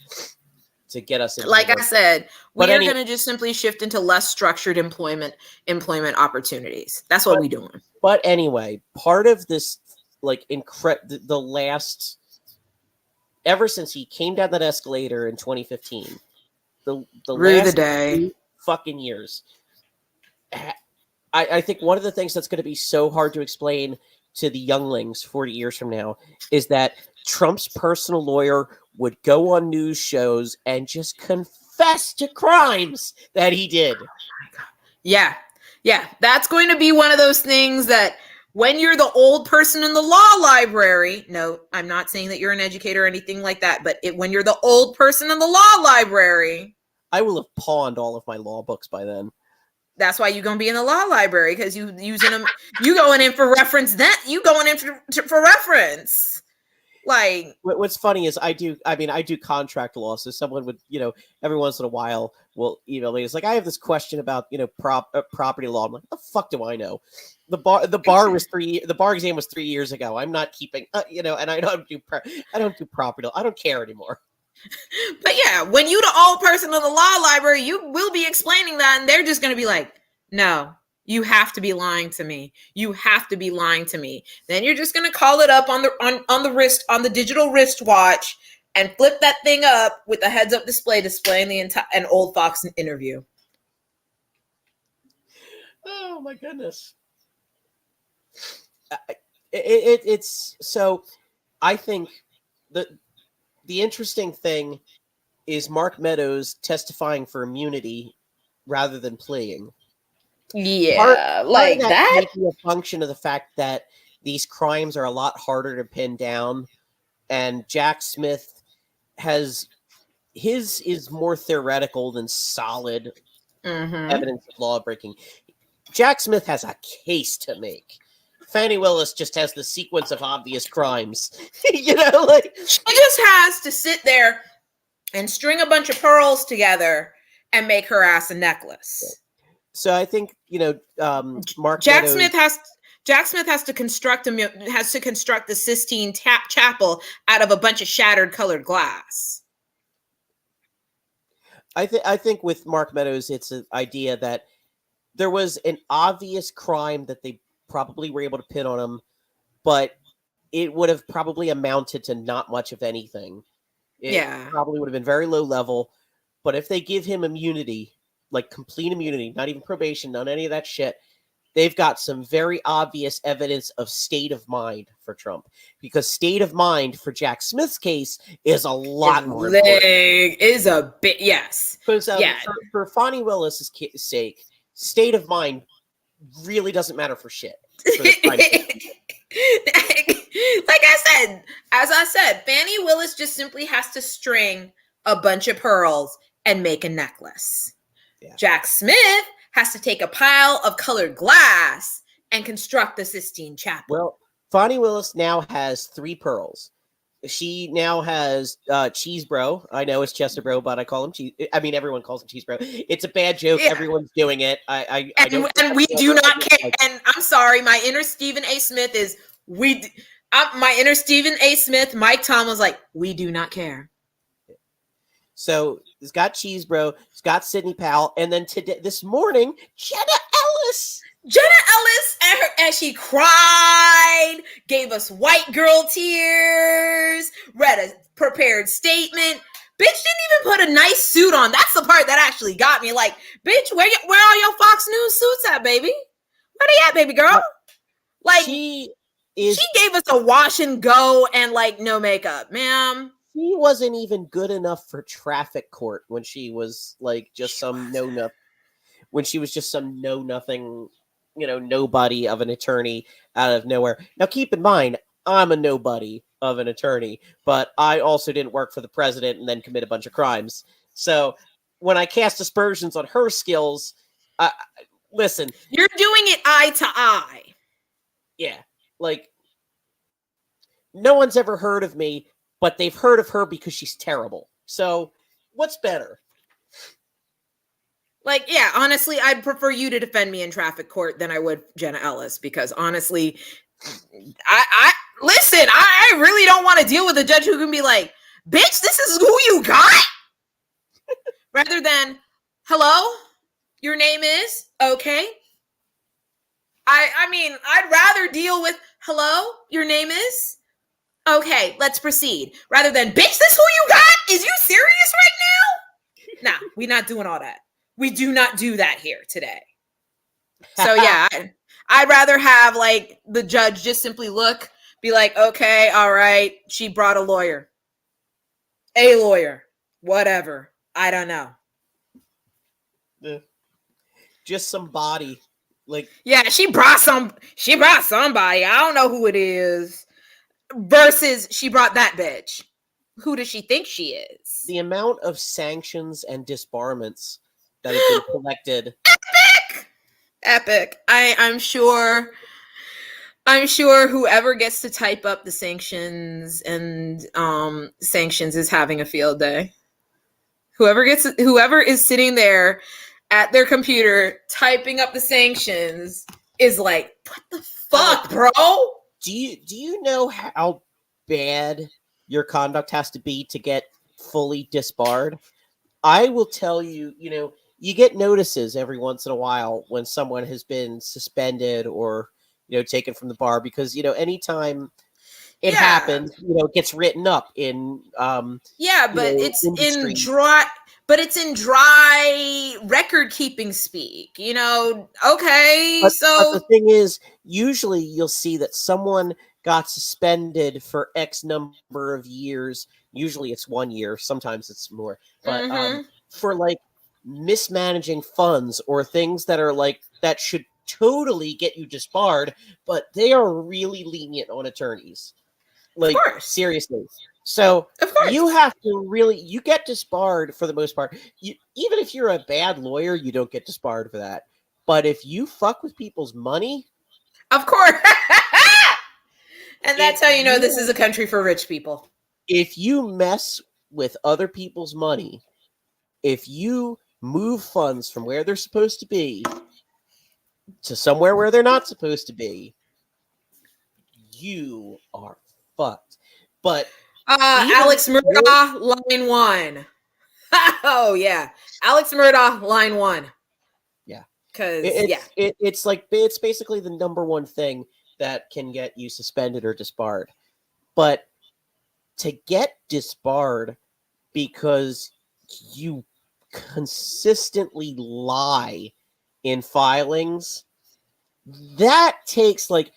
to get us into. Like I said, we are going to just simply shift into less structured employment opportunities. That's what we're doing. But anyway, part of this, the last, ever since he came down that escalator in 2015, the last few fucking years, I think one of the things that's going to be so hard to explain to the younglings 40 years from now is that Trump's personal lawyer would go on news shows and just confess to crimes that he did. Oh my God. Yeah. That's going to be one of those things that when you're the old person in the law library, no, I'm not saying that you're an educator or anything like that, but when you're the old person in the law library, I will have pawned all of my law books by then. That's why you're gonna be in the law library, because you using them. You going in for reference. You going in for reference. What's funny is I do contract law. So someone would, every once in a while will email me. It's like, I have this question about, property law. I'm like, what the fuck do I know? The bar exam was 3 years ago. I'm not keeping, and I don't do property law. I don't care anymore. But yeah, when you the old person in the law library, you will be explaining that, and they're just going to be like, no, You have to be lying to me. You have to be lying to me. Then you're just gonna call it up on the wrist, on the digital wristwatch, and flip that thing up with a heads-up display displaying the entire an old Fox interview. Oh my goodness. It's so. I think the interesting thing is Mark Meadows testifying for immunity rather than pleading. Yeah, part of that. May be a function of the fact that these crimes are a lot harder to pin down, and Jack Smith has his is more theoretical than solid evidence of law breaking. Jack Smith has a case to make. Fannie Willis just has the sequence of obvious crimes. She just has to sit there and string a bunch of pearls together and make her ass a necklace. So I think Mark Jack Meadows, Smith has to construct the Sistine Chapel out of a bunch of shattered colored glass. I think with Mark Meadows, it's an idea that there was an obvious crime that they probably were able to pin on him, but it would have probably amounted to not much of anything. It probably would have been very low level. But if they give him immunity, like complete immunity, not even probation, not any of that shit, they've got some very obvious evidence of state of mind for Trump. Because state of mind for Jack Smith's case is a lot more important. Is a bit, yes. Because for Fannie Willis's sake, state of mind really doesn't matter for shit. As I said, Fannie Willis just simply has to string a bunch of pearls and make a necklace. Yeah. Jack Smith has to take a pile of colored glass and construct the Sistine Chapel. Well, Fannie Willis now has 3 pearls. She now has Cheese Bro. I know it's Chester Bro, but I call him Cheese. I mean, everyone calls him Cheese Bro. It's a bad joke. Yeah. Everyone's doing it. I don't. And we do not care. And I'm sorry, my inner Stephen A. Smith is my inner Stephen A. Smith. Mike Tom was like, we do not care. So it's got Cheese Bro. It's got Sidney Powell, and then this morning, Jenna Ellis, and she cried, gave us white girl tears, read a prepared statement. Bitch didn't even put a nice suit on. That's the part that actually got me. Like, bitch, where are your Fox News suits at, baby? Where they at, baby girl? Like, she gave us a wash and go and like no makeup, ma'am. She wasn't even good enough for traffic court when she was like just some know-nothing. When she was just some know-nothing, nobody of an attorney out of nowhere. Now, keep in mind, I'm a nobody of an attorney, but I also didn't work for the president and then commit a bunch of crimes. So when I cast aspersions on her skills, listen. You're doing it eye to eye. Yeah. Like, no one's ever heard of me, but they've heard of her because she's terrible. So what's better? Like, yeah, honestly, I'd prefer you to defend me in traffic court than I would Jenna Ellis, because honestly, I really don't want to deal with a judge who can be like, bitch, this is who you got? Rather than, hello, your name is, okay. I mean, I'd rather deal with, hello, your name is, okay, let's proceed. Rather than, bitch, this who you got? Is you serious right now? Nah, we're not doing all that. We do not do that here today. So yeah, I'd rather have like the judge just simply look, be like, okay, all right, she brought a lawyer, whatever. I don't know. Just somebody. Like, yeah, she brought somebody. I don't know who it is. Versus she brought that bitch. Who does she think she is? The amount of sanctions and disbarments that have been collected. Epic. I'm sure whoever gets to type up the sanctions and sanctions is having a field day. Whoever is sitting there at their computer typing up the sanctions is like, what the fuck, bro? Do you know how bad your conduct has to be to get fully disbarred? I will tell you, you get notices every once in a while when someone has been suspended or, taken from the bar, because, anytime it Yeah. happens, it gets written up in, Yeah, but it's in industry. dry record keeping speak. Okay, But the so thing is, usually you'll see that someone got suspended for X number of years. Usually it's 1 year, sometimes it's more. But mhm. for like mismanaging funds or things that are like that should totally get you disbarred, but they are really lenient on attorneys. Of Like, course. seriously. So Of you course. have to really, you get disbarred for the most part. Even if you're a bad lawyer, you don't get disbarred for that. But if you fuck with people's money, Of course. And if that's how you know this is you a country for rich people. if you mess with other people's money, if you move funds from where they're supposed to be to somewhere where they're not supposed to be, you are fucked. But even Alex Murdaugh, line 1. Oh yeah, Alex Murdaugh, line 1. yeah, Because yeah, it's basically the number one thing that can get you suspended or disbarred. But to get disbarred because you consistently lie in filings, that takes like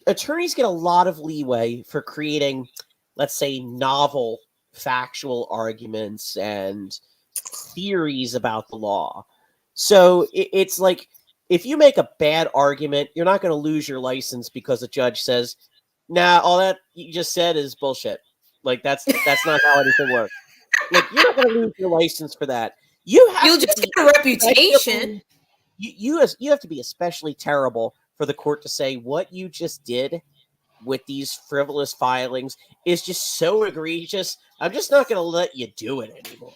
attorneys get a lot of leeway for creating, let's say, novel factual arguments and theories about the law. So it's like if you make a bad argument, you're not going to lose your license because a judge says, "Nah, all that you just said is bullshit." Like that's not how anything works. Like you're not going to lose your license for that. You have you'll to just be get a reputation. especially you have to be especially terrible for the court to say what you just did with these frivolous filings is just so egregious. I'm just not going to let you do it anymore.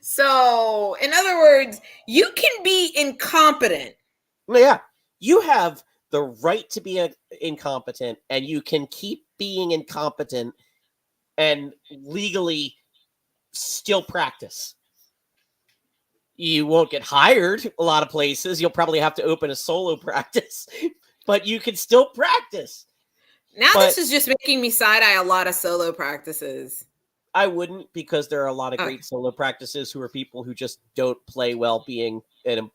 So, in other words, you can be incompetent. Well, yeah, you have the right to be incompetent, and you can keep being incompetent and legally still practice. You won't get hired a lot of places. You'll probably have to open a solo practice, but you can still practice. Now But this is just making me side eye a lot of solo practices. I wouldn't, because there are a lot of Okay. great solo practices who are people who just don't play well being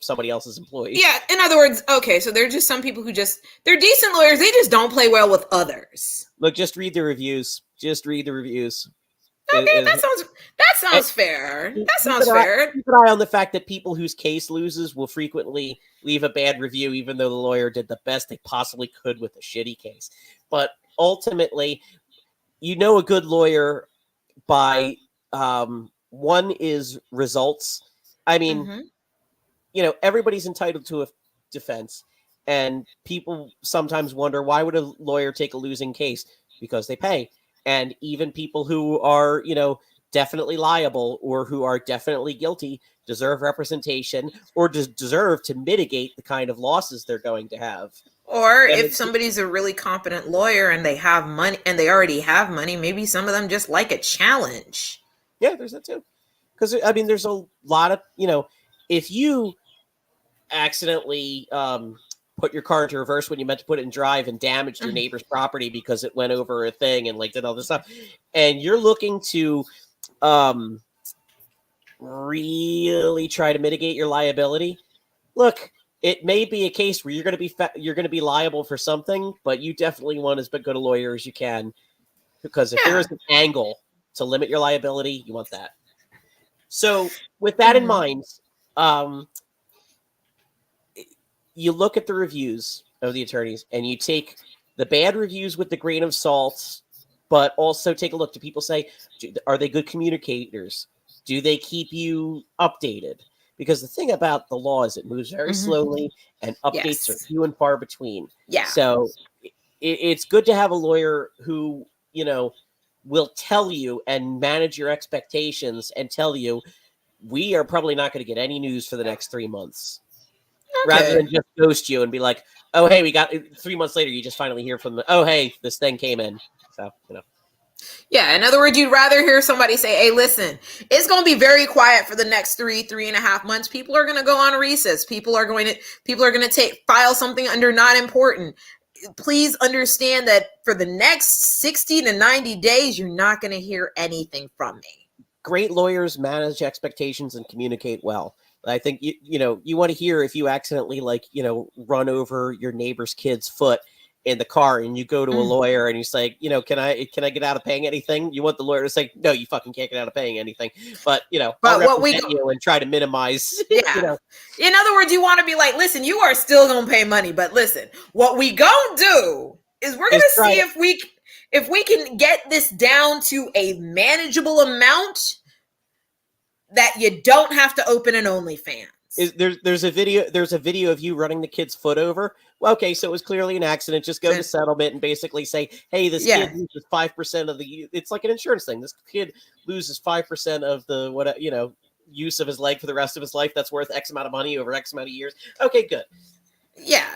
somebody else's employee. Yeah, in other words, okay, so they're just some people who they're decent lawyers, they just don't play well with others. Look, just read the reviews. Just read the reviews. Okay, that sounds fair. That sounds fair. Keep an eye on the fact that people whose case loses will frequently leave a bad review, even though the lawyer did the best they possibly could with a shitty case. But ultimately, a good lawyer by one is results. I mean, everybody's entitled to a defense, and people sometimes wonder, why would a lawyer take a losing case? Because they pay. And even people who are, definitely liable or who are definitely guilty deserve representation or deserve to mitigate the kind of losses they're going to have. Or And if somebody's a really competent lawyer and they have money and they already have money, maybe some of them just like a challenge. Yeah, there's that too. Because, I mean, there's a lot of, if you accidentally put your car into reverse when you meant to put it in drive and damaged your neighbor's property because it went over a thing and like did all this stuff, and you're looking to really try to mitigate your liability, look, it may be a case where you're going to be liable for something, but you definitely want as good a lawyer as you can, because if there is an angle to limit your liability, you want that. So with that in mind, you look at the reviews of the attorneys and you take the bad reviews with the grain of salt, but also take a look. Do people say, are they good communicators? Do they keep you updated? Because the thing about the law is it moves very slowly and updates are few and far between. Yeah. So it's good to have a lawyer who, will tell you and manage your expectations and tell you, we are probably not going to get any news for the next 3 months. Okay. Rather than just ghost you and be like, oh, hey, we got 3 months later, you just finally hear from them. Oh, hey, this thing came in. So, Yeah, in other words, you'd rather hear somebody say, hey, listen, it's going to be very quiet for the next 3.5 months. People are going to go on a recess. People are going to file something under not important. Please understand that for the next 60 to 90 days, you're not going to hear anything from me. Great lawyers manage expectations and communicate well. I think you want to hear if you accidentally run over your neighbor's kid's foot in the car and you go to a lawyer and you say, can I get out of paying anything? You want the lawyer to say, no, you fucking can't get out of paying anything. But I'll represent you and try to minimize. Yeah. In other words, you want to be like, listen, you are still gonna pay money, but listen, what we gonna do is we're gonna see if we can get this down to a manageable amount that you don't have to open an OnlyFans. There's a video of you running the kid's foot over. Well, okay, so it was clearly an accident. Just go to settlement and basically say, hey, this kid loses 5% of the. It's like an insurance thing. This kid loses 5% of the use of his leg for the rest of his life. That's worth X amount of money over X amount of years. Okay, good. Yeah.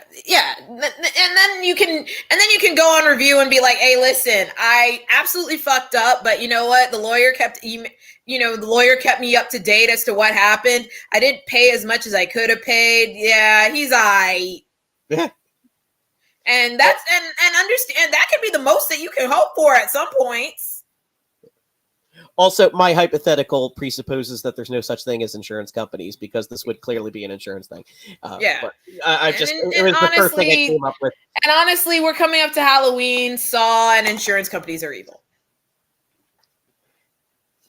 And then you can go on review and be like, hey, listen, I absolutely fucked up, but you know what? The lawyer kept me up to date as to what happened. I didn't pay as much as I could have paid. Yeah, he's aight. Yeah. And that's and understand that could be the most that you can hope for at some points. Also, my hypothetical presupposes that there's no such thing as insurance companies because this would clearly be an insurance thing. Yeah. It was the first thing I came up with. And honestly, we're coming up to Halloween. Saw and insurance companies are evil.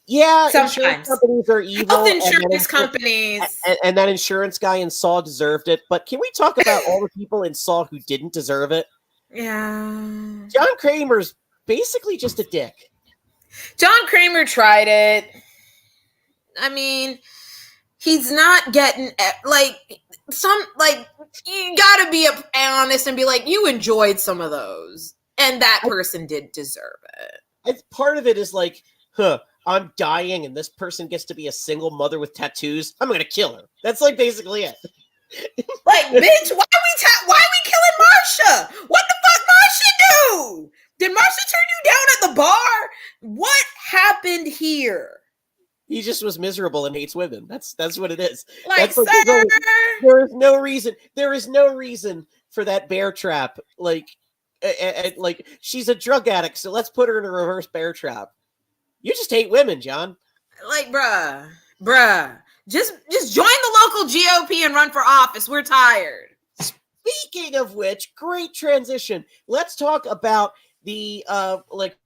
Yeah, sometimes insurance companies are evil. Health insurance companies. And that insurance guy in Saw deserved it. But can we talk about all the people in Saw who didn't deserve it? Yeah. John Kramer's basically just a dick. John Kramer tried it. I mean, he's not getting you gotta be honest and be like, you enjoyed some of those, and that person did deserve it. Part of it is like, I'm dying and this person gets to be a single mother with tattoos. I'm gonna kill her. That's like basically it. Like, bitch, why are we killing Marsha? What the fuck Marsha do? Did Marsha turn you down at the bar? What happened here? He just was miserable and hates women. That's what it is. Like, sir, there is no reason. There is no reason for that bear trap. Like she's a drug addict, so let's put her in a reverse bear trap. You just hate women, John. Like, bruh. Just join the local GOP and run for office. We're tired. Speaking of which, great transition. Let's talk about the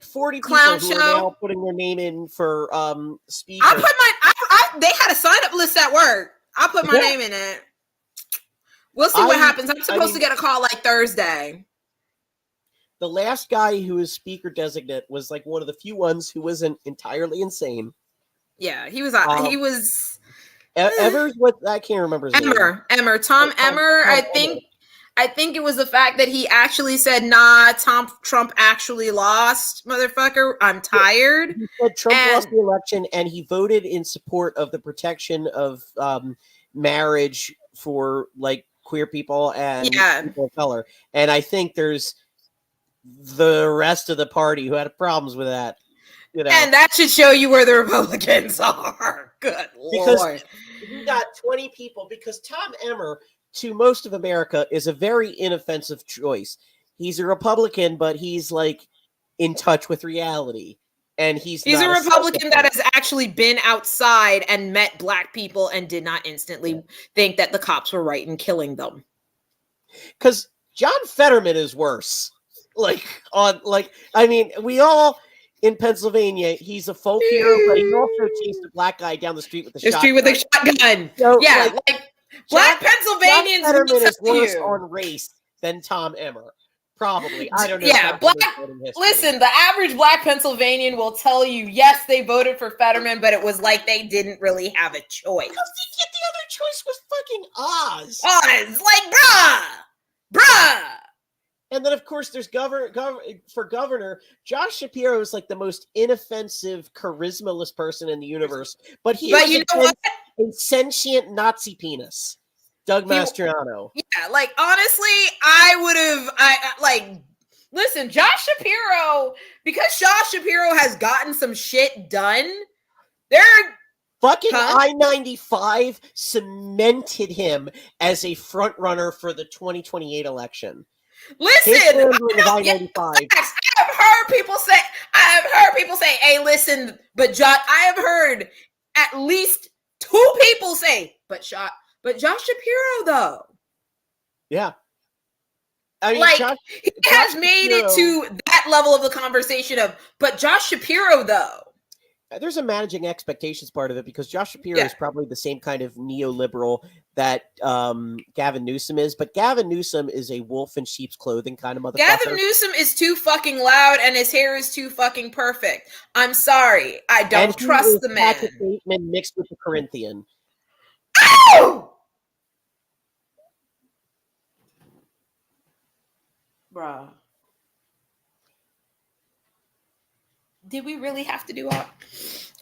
40 clown people who show. are now putting their name in for speaker. They had a sign-up list at work. I put my name in it. We'll see what happens. I'm supposed to get a call like Thursday. The last guy who was speaker designate was like one of the few ones who wasn't entirely insane. Yeah, he was. Evers, what I can't remember his name. Tom Emmer. I think it was the fact that he actually said, "Nah, Trump actually lost, motherfucker. I'm tired." He said Trump lost the election, and he voted in support of the protection of marriage for like queer people and people of color. And I think there's the rest of the party who had problems with that. And that should show you where the Republicans are. Good Lord. You got 20 people, because Tom Emmer, to most of America, is a very inoffensive choice. He's a Republican, but he's like in touch with reality. And he's a Republican that has actually been outside and met Black people and did not instantly think that the cops were right in killing them. Because John Fetterman is worse. We all in Pennsylvania, he's a folk hero, but he also chased a black guy down the street with a shotgun. So, Black Pennsylvanians. John Fetterman is worse on race than Tom Emmer. Probably. I don't know. Yeah, listen, the average Black Pennsylvanian will tell you, yes, they voted for Fetterman, but it was like they didn't really have a choice. The other choice was fucking Oz. Like, bruh. And then, of course, there's for governor. Josh Shapiro is like the most inoffensive, charismaless person in the universe. But you know what? A sentient Nazi penis. Doug Mastriano. Yeah, like, honestly, I would have, Listen, Josh Shapiro, because Josh Shapiro has gotten some shit done, they're fucking I-95 cemented him as a front runner for the 2028 election. Listen, I have heard people say, hey, listen, but Josh, I have heard at least 2 people say, but Josh Shapiro, though. Yeah. I mean, like, he has made it to that level of the conversation of, but Josh Shapiro, though. There's a managing expectations part of it, because Josh Shapiro is probably the same kind of neoliberal that Gavin Newsom is, but Gavin Newsom is a wolf in sheep's clothing kind of motherfucker. Gavin Newsom is too fucking loud and his hair is too fucking perfect. I'm sorry. I don't trust the man. Patrick Bateman mixed with the Corinthian. Ow! Bruh. Did we really have to do all?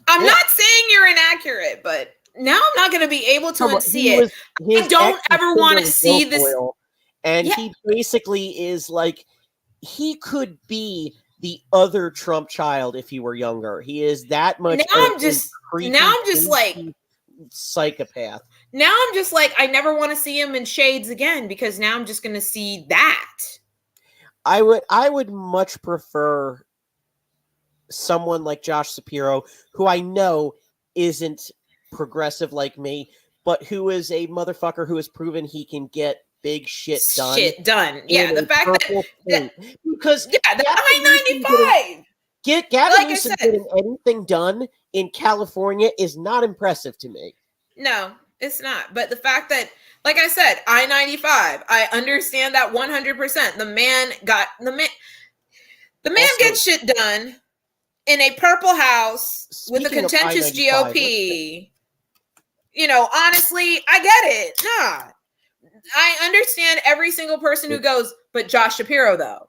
I'm not saying you're inaccurate, but now I'm not going to be able to unsee it. I don't ever want to see this. And he basically is like, he could be the other Trump child if he were younger. He is that much. Now I'm just like psychopath. Now I'm just like, I never want to see him in shades again, because now I'm just going to see that. I would much prefer someone like Josh Shapiro, who I know isn't progressive like me, but who is a motherfucker who has proven he can get big shit done. Yeah, the fact that because the I-95. Gavin Newsom getting anything done in California is not impressive to me. No, it's not. But the fact that, like I said, I-95, I understand that 100%. The man gets shit done in a purple house with a contentious GOP. You know, honestly, I get it. Nah. I understand every single person who goes, but Josh Shapiro, though.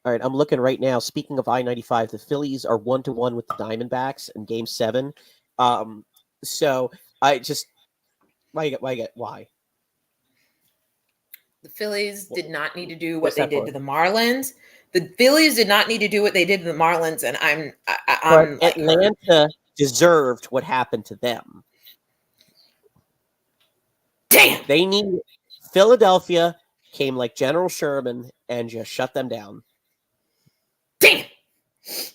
All right, I'm looking right now. Speaking of I-95, the Phillies are 1-1 with the Diamondbacks in Game 7. So I just why? The Phillies did not need to do what they did to the Marlins. The Phillies did not need to do what they did to the Marlins, and I'm like, Atlanta deserved what happened to them. Damn, they need Philadelphia came like General Sherman and just shut them down. Damn.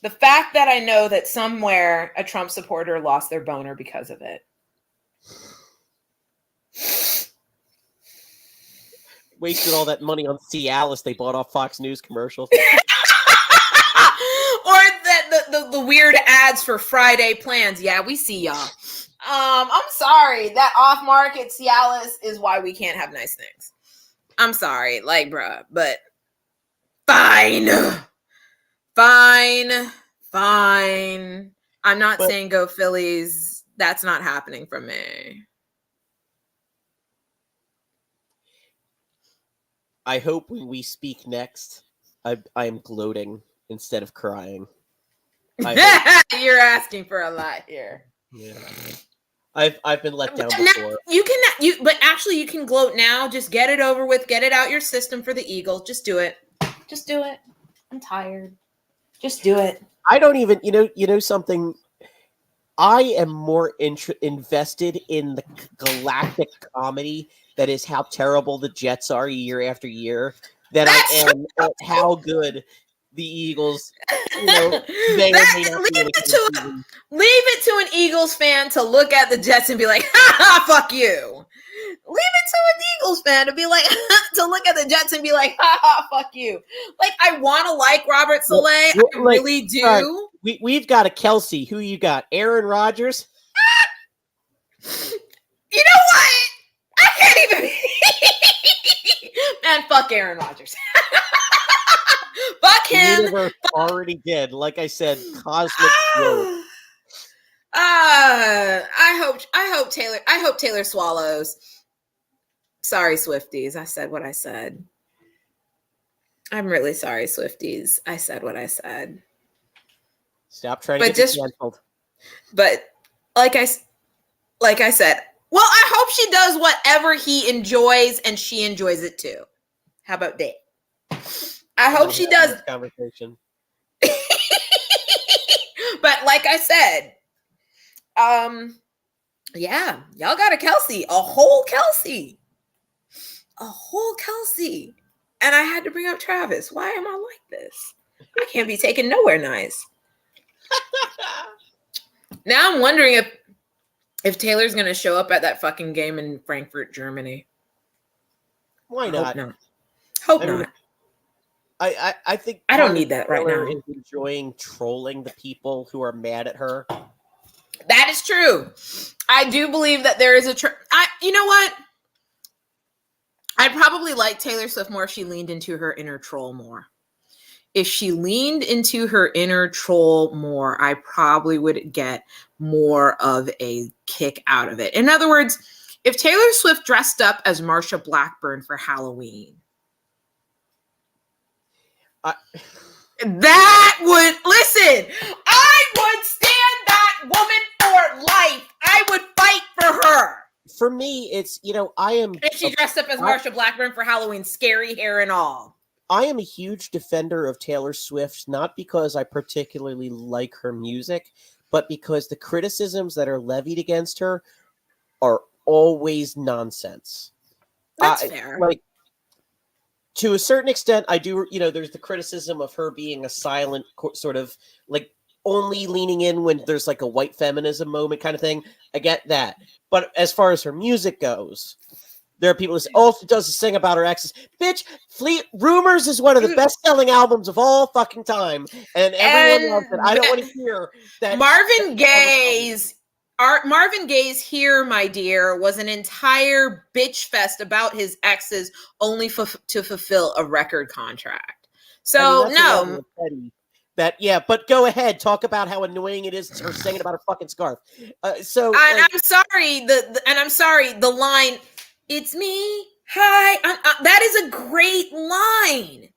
The fact that I know that somewhere a Trump supporter lost their boner because of it. Wasted all that money on Cialis they bought off Fox News commercials. Or the weird ads for Friday plans. Yeah, we see y'all. I'm sorry. That off-market Cialis is why we can't have nice things. I'm sorry. Like, bruh. But fine. I'm not saying go Phillies. That's not happening for me. I hope when we speak next, I am gloating instead of crying. You're asking for a lot here. Yeah, I've been let down before. But actually, you can gloat now. Just get it over with. Get it out your system for the Eagles. Just do it. Just do it. I'm tired. Just do it. I don't even. You know something. I am more invested in the galactic comedy that is how terrible the Jets are year after year than I am at how good the Eagles, leave it to an Eagles fan to look at the Jets and be like, ha, fuck you. Leave it to an Eagles fan to be like, to look at the Jets and be like, ha, fuck you. Like, I want to like Robert Saleh. I really do. We've got a Kelsey. Who you got? Aaron Rodgers? You know what? I can't even. Man, fuck Aaron Rodgers. Fuck him. The universe already did. Like I said, cosmic growth. I hope Taylor swallows. Sorry, Swifties. I said what I said. I'm really sorry, Swifties. I said what I said. Stop trying to get canceled. But like I said, well, I hope she does whatever he enjoys and she enjoys it too. How about that? I hope she does. Conversation. But like I said, yeah, y'all got a Kelsey, a whole Kelsey. And I had to bring up Travis. Why am I like this? I can't be taken nowhere nice. Now I'm wondering if Taylor's going to show up at that fucking game in Frankfurt, Germany. Why not? Hope not. I think I don't need that right now. Is enjoying trolling the people who are mad at her. That is true. I do believe that there is you know what? I'd probably like Taylor Swift more if she leaned into her inner troll more. If she leaned into her inner troll more, I probably would get more of a kick out of it. In other words, if Taylor Swift dressed up as Marsha Blackburn for Halloween, that would, listen, I would stand that woman for life. I would fight for her. For me, it's, I am... If she dressed up as Marsha Blackburn for Halloween, scary hair and all. I am a huge defender of Taylor Swift, not because I particularly like her music, but because the criticisms that are levied against her are always nonsense. That's fair. Like, to a certain extent, I do, there's the criticism of her being a silent sort of, like, only leaning in when there's like a white feminism moment kind of thing. I get that. But as far as her music goes, there are people who say, all she does is sing about her exes. Bitch, Rumors is one of the best-selling albums of all fucking time. And everyone loves it. I don't want to hear that. Marvin Gaye's Here, My Dear, was an entire bitch fest about his exes only to fulfill a record contract. So, no. But go ahead. Talk about how annoying it is her singing about her fucking scarf. I'm sorry. I'm sorry. The line, "It's me, hi," that is a great line.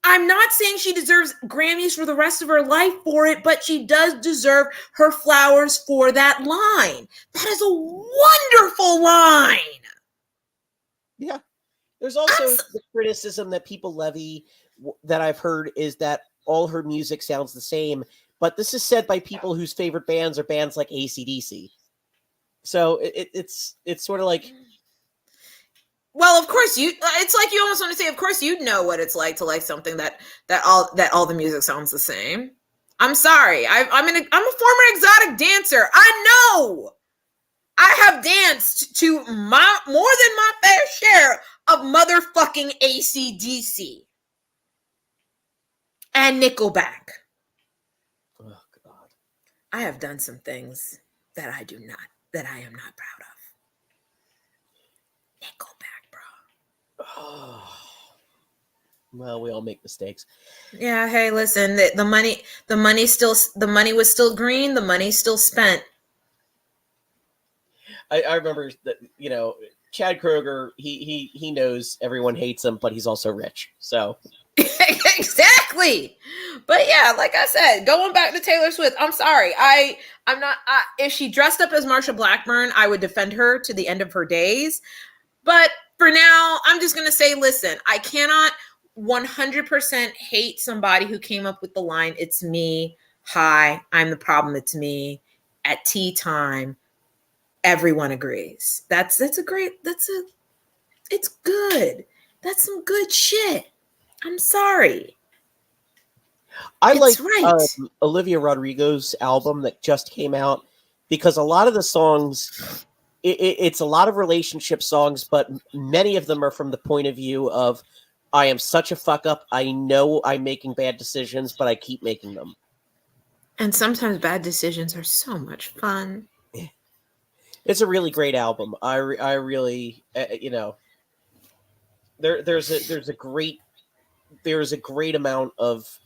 I'm not saying she deserves Grammys for the rest of her life for it, but she does deserve her flowers for that line. That is a wonderful line. Yeah. There's also the criticism that people levy that I've heard is that all her music sounds the same, but this is said by people whose favorite bands are bands like AC/DC. So it's sort of like, well, of course it's like you almost want to say, of course you'd know what it's like to like something that all the music sounds the same. I'm sorry. I'm a former exotic dancer. I know. I have danced to more than my fair share of motherfucking AC/DC. And Nickelback. Oh God. I have done some things that I am not proud of. Nickelback, bro. Oh. Well, we all make mistakes. Yeah, hey, listen, the money was still green, the money's still spent. I remember that, Chad Kroeger, he knows everyone hates him, but he's also rich. So exactly. But yeah, like I said, going back to Taylor Swift, I'm sorry. I'm not if she dressed up as Marsha Blackburn, I would defend her to the end of her days. But for now, I'm just going to say, listen, I cannot 100% hate somebody who came up with the line, "It's me, hi, I'm the problem, it's me," at tea time. Everyone agrees. It's good. That's some good shit. I'm sorry. I like Olivia Rodrigo's album that just came out because a lot of the songs, it's a lot of relationship songs, but many of them are from the point of view of, I am such a fuck up. I know I'm making bad decisions, but I keep making them. And sometimes bad decisions are so much fun. It's a really great album. I really, there's a great amount of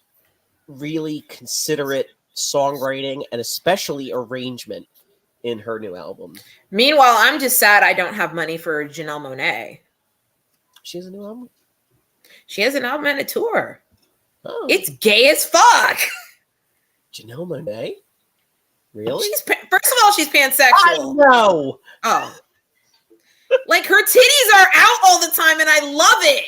really considerate songwriting and especially arrangement in her new album. Meanwhile, I'm just sad I don't have money for Janelle Monáe. She has a new album? She has an album and a tour. Oh. It's gay as fuck. Janelle Monáe? Really? First of all, she's pansexual. I know. Oh. Like, her titties are out all the time, and I love it.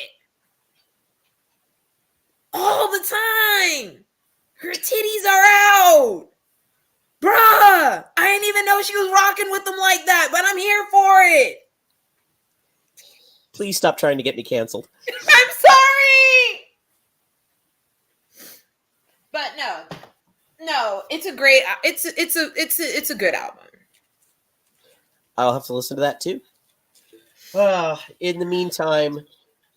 Please stop trying to get me canceled. I'm sorry. But no, it's a great. It's a good album. I'll have to listen to that too. In the meantime,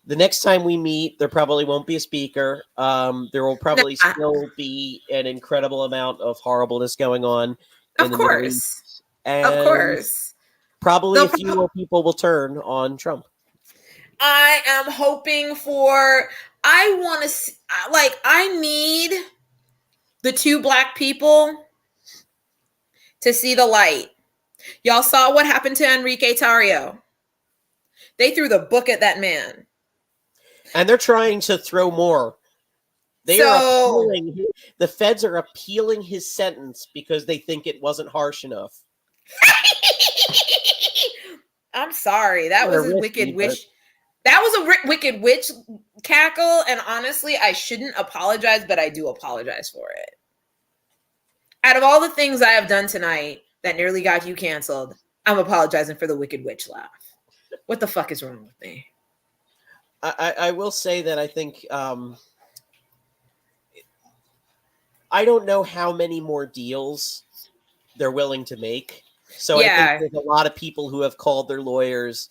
the next time we meet, there probably won't be a speaker. There will probably still be an incredible amount of horribleness going on in the Middle East. Of course. Probably a few more people will turn on Trump. I am hoping for. I want to like. I need the two black people to see the light. Y'all saw what happened to Enrique Tarrio. They threw the book at that man. And they're trying to throw more. The feds are appealing his sentence because they think it wasn't harsh enough. I'm sorry. That was a wicked witch. That was a wicked witch cackle. And honestly, I shouldn't apologize, but I do apologize for it. Out of all the things I have done tonight that nearly got you canceled, I'm apologizing for the wicked witch laugh. What the fuck is wrong with me? I will say that I think I don't know how many more deals they're willing to make. So I think there's a lot of people who have called their lawyers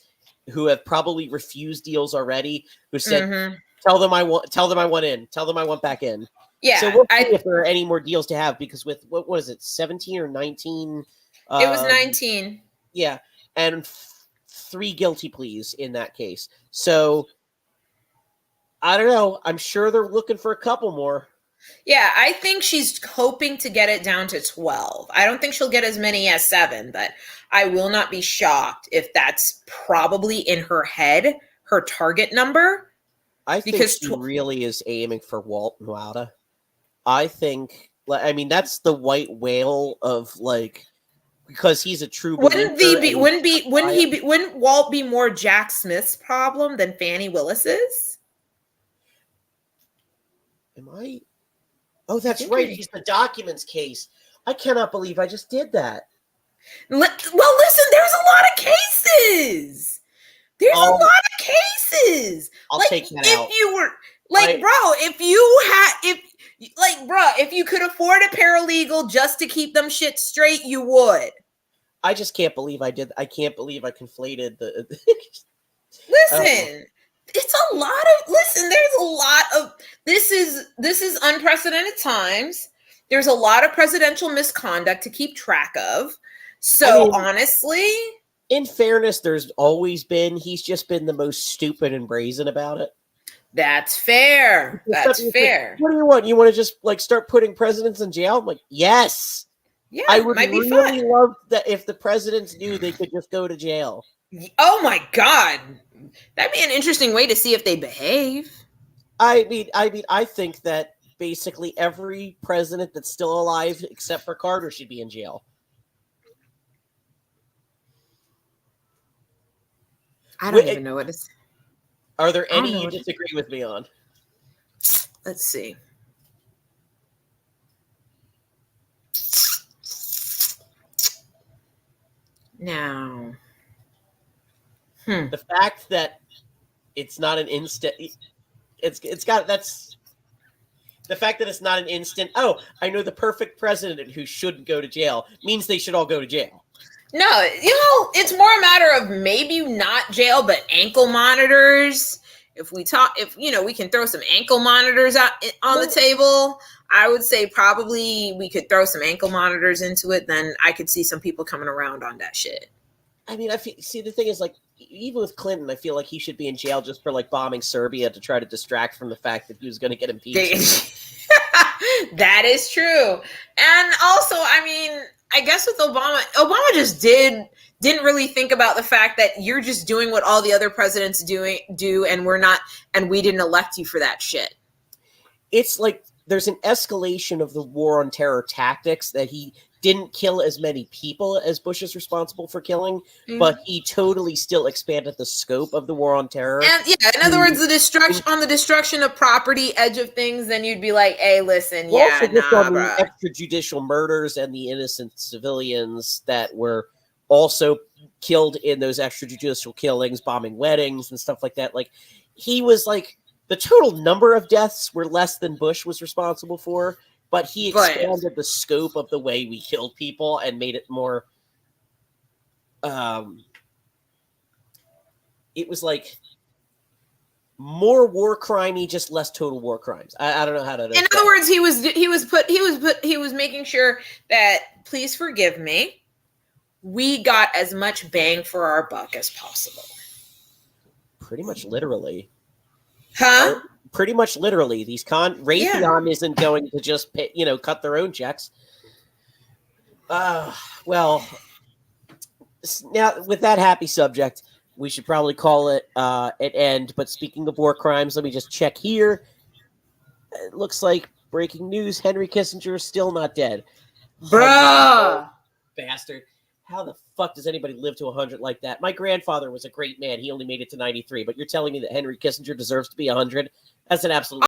who have probably refused deals already, who said, tell them I want in, tell them I want back in. Yeah. So we'll see if there are any more deals to have, because with, what was it, 17 or 19? It was 19. Yeah. And 3 guilty pleas in that case. So I don't know. I'm sure they're looking for a couple more. Yeah, I think she's hoping to get it down to 12. I don't think she'll get as many as 7, but I will not be shocked if that's probably in her head, her target number. I think she really is aiming for Walt Nauta. I think, I mean, that's the white whale of, like, because he's a true believer. Wouldn't Walt be more Jack Smith's problem than Fannie Willis's? Am I? Oh, that's right. He's the documents case. I cannot believe I just did that. Well, listen, there's a lot of cases. There's a lot of cases. I'll take that out. If you were if you could afford a paralegal just to keep them shit straight, you would. I just can't believe I did. I can't believe I conflated the. Listen. It's a lot of there's a lot of this is unprecedented times. There's a lot of presidential misconduct to keep track of. So honestly, in fairness, there's always been, he's just been the most stupid and brazen about it. That's fair. That's fair. Like, what do you want? You want to just like start putting presidents in jail? I'm like, yes. Yeah, I would really love that if the presidents knew they could just go to jail. Oh my God. That'd be an interesting way to see if they behave. I mean, I think that basically every president that's still alive, except for Carter, should be in jail. I don't even know what it's. Are there any you disagree with me on? Let's see. Now. The fact that it's not an instant, that's the fact that it's not an instant. Oh, I know the perfect president who shouldn't go to jail means they should all go to jail. No, it's more a matter of maybe not jail, but ankle monitors. If we can throw some ankle monitors out on the table, I would say probably we could throw some ankle monitors into it. Then I could see some people coming around on that shit. I mean, the thing is, like, even with Clinton, I feel like he should be in jail just for like bombing Serbia to try to distract from the fact that he was going to get impeached. That is true. And also, I mean, I guess with Obama just didn't really think about the fact that you're just doing what all the other presidents do, and we're not, and we didn't elect you for that shit. It's like there's an escalation of the war on terror tactics that he didn't kill as many people as Bush is responsible for killing, but he totally still expanded the scope of the war on terror. And yeah, in other words, the destruction of property edge of things, then you'd be like, hey, listen, on the extrajudicial murders and the innocent civilians that were also killed in those extrajudicial killings, bombing weddings and stuff like that. Like, he was like, the total number of deaths were less than Bush was responsible for, but he expanded the scope of the way we killed people and made it more, it was like more war crimey, just less total war crimes. I don't know how to. In other words, he was making sure that, please forgive me, we got as much bang for our buck as possible. Pretty much literally. Huh? Pretty much literally. These Raytheon isn't going to just pay, cut their own checks. Well, now with that happy subject, we should probably call it an end. But speaking of war crimes, let me just check here. It looks like breaking news: Henry Kissinger is still not dead. Bruh! Bastard. How the fuck does anybody live to 100 like that? My grandfather was a great man. He only made it to 93. But you're telling me that Henry Kissinger deserves to be 100? That's an absolute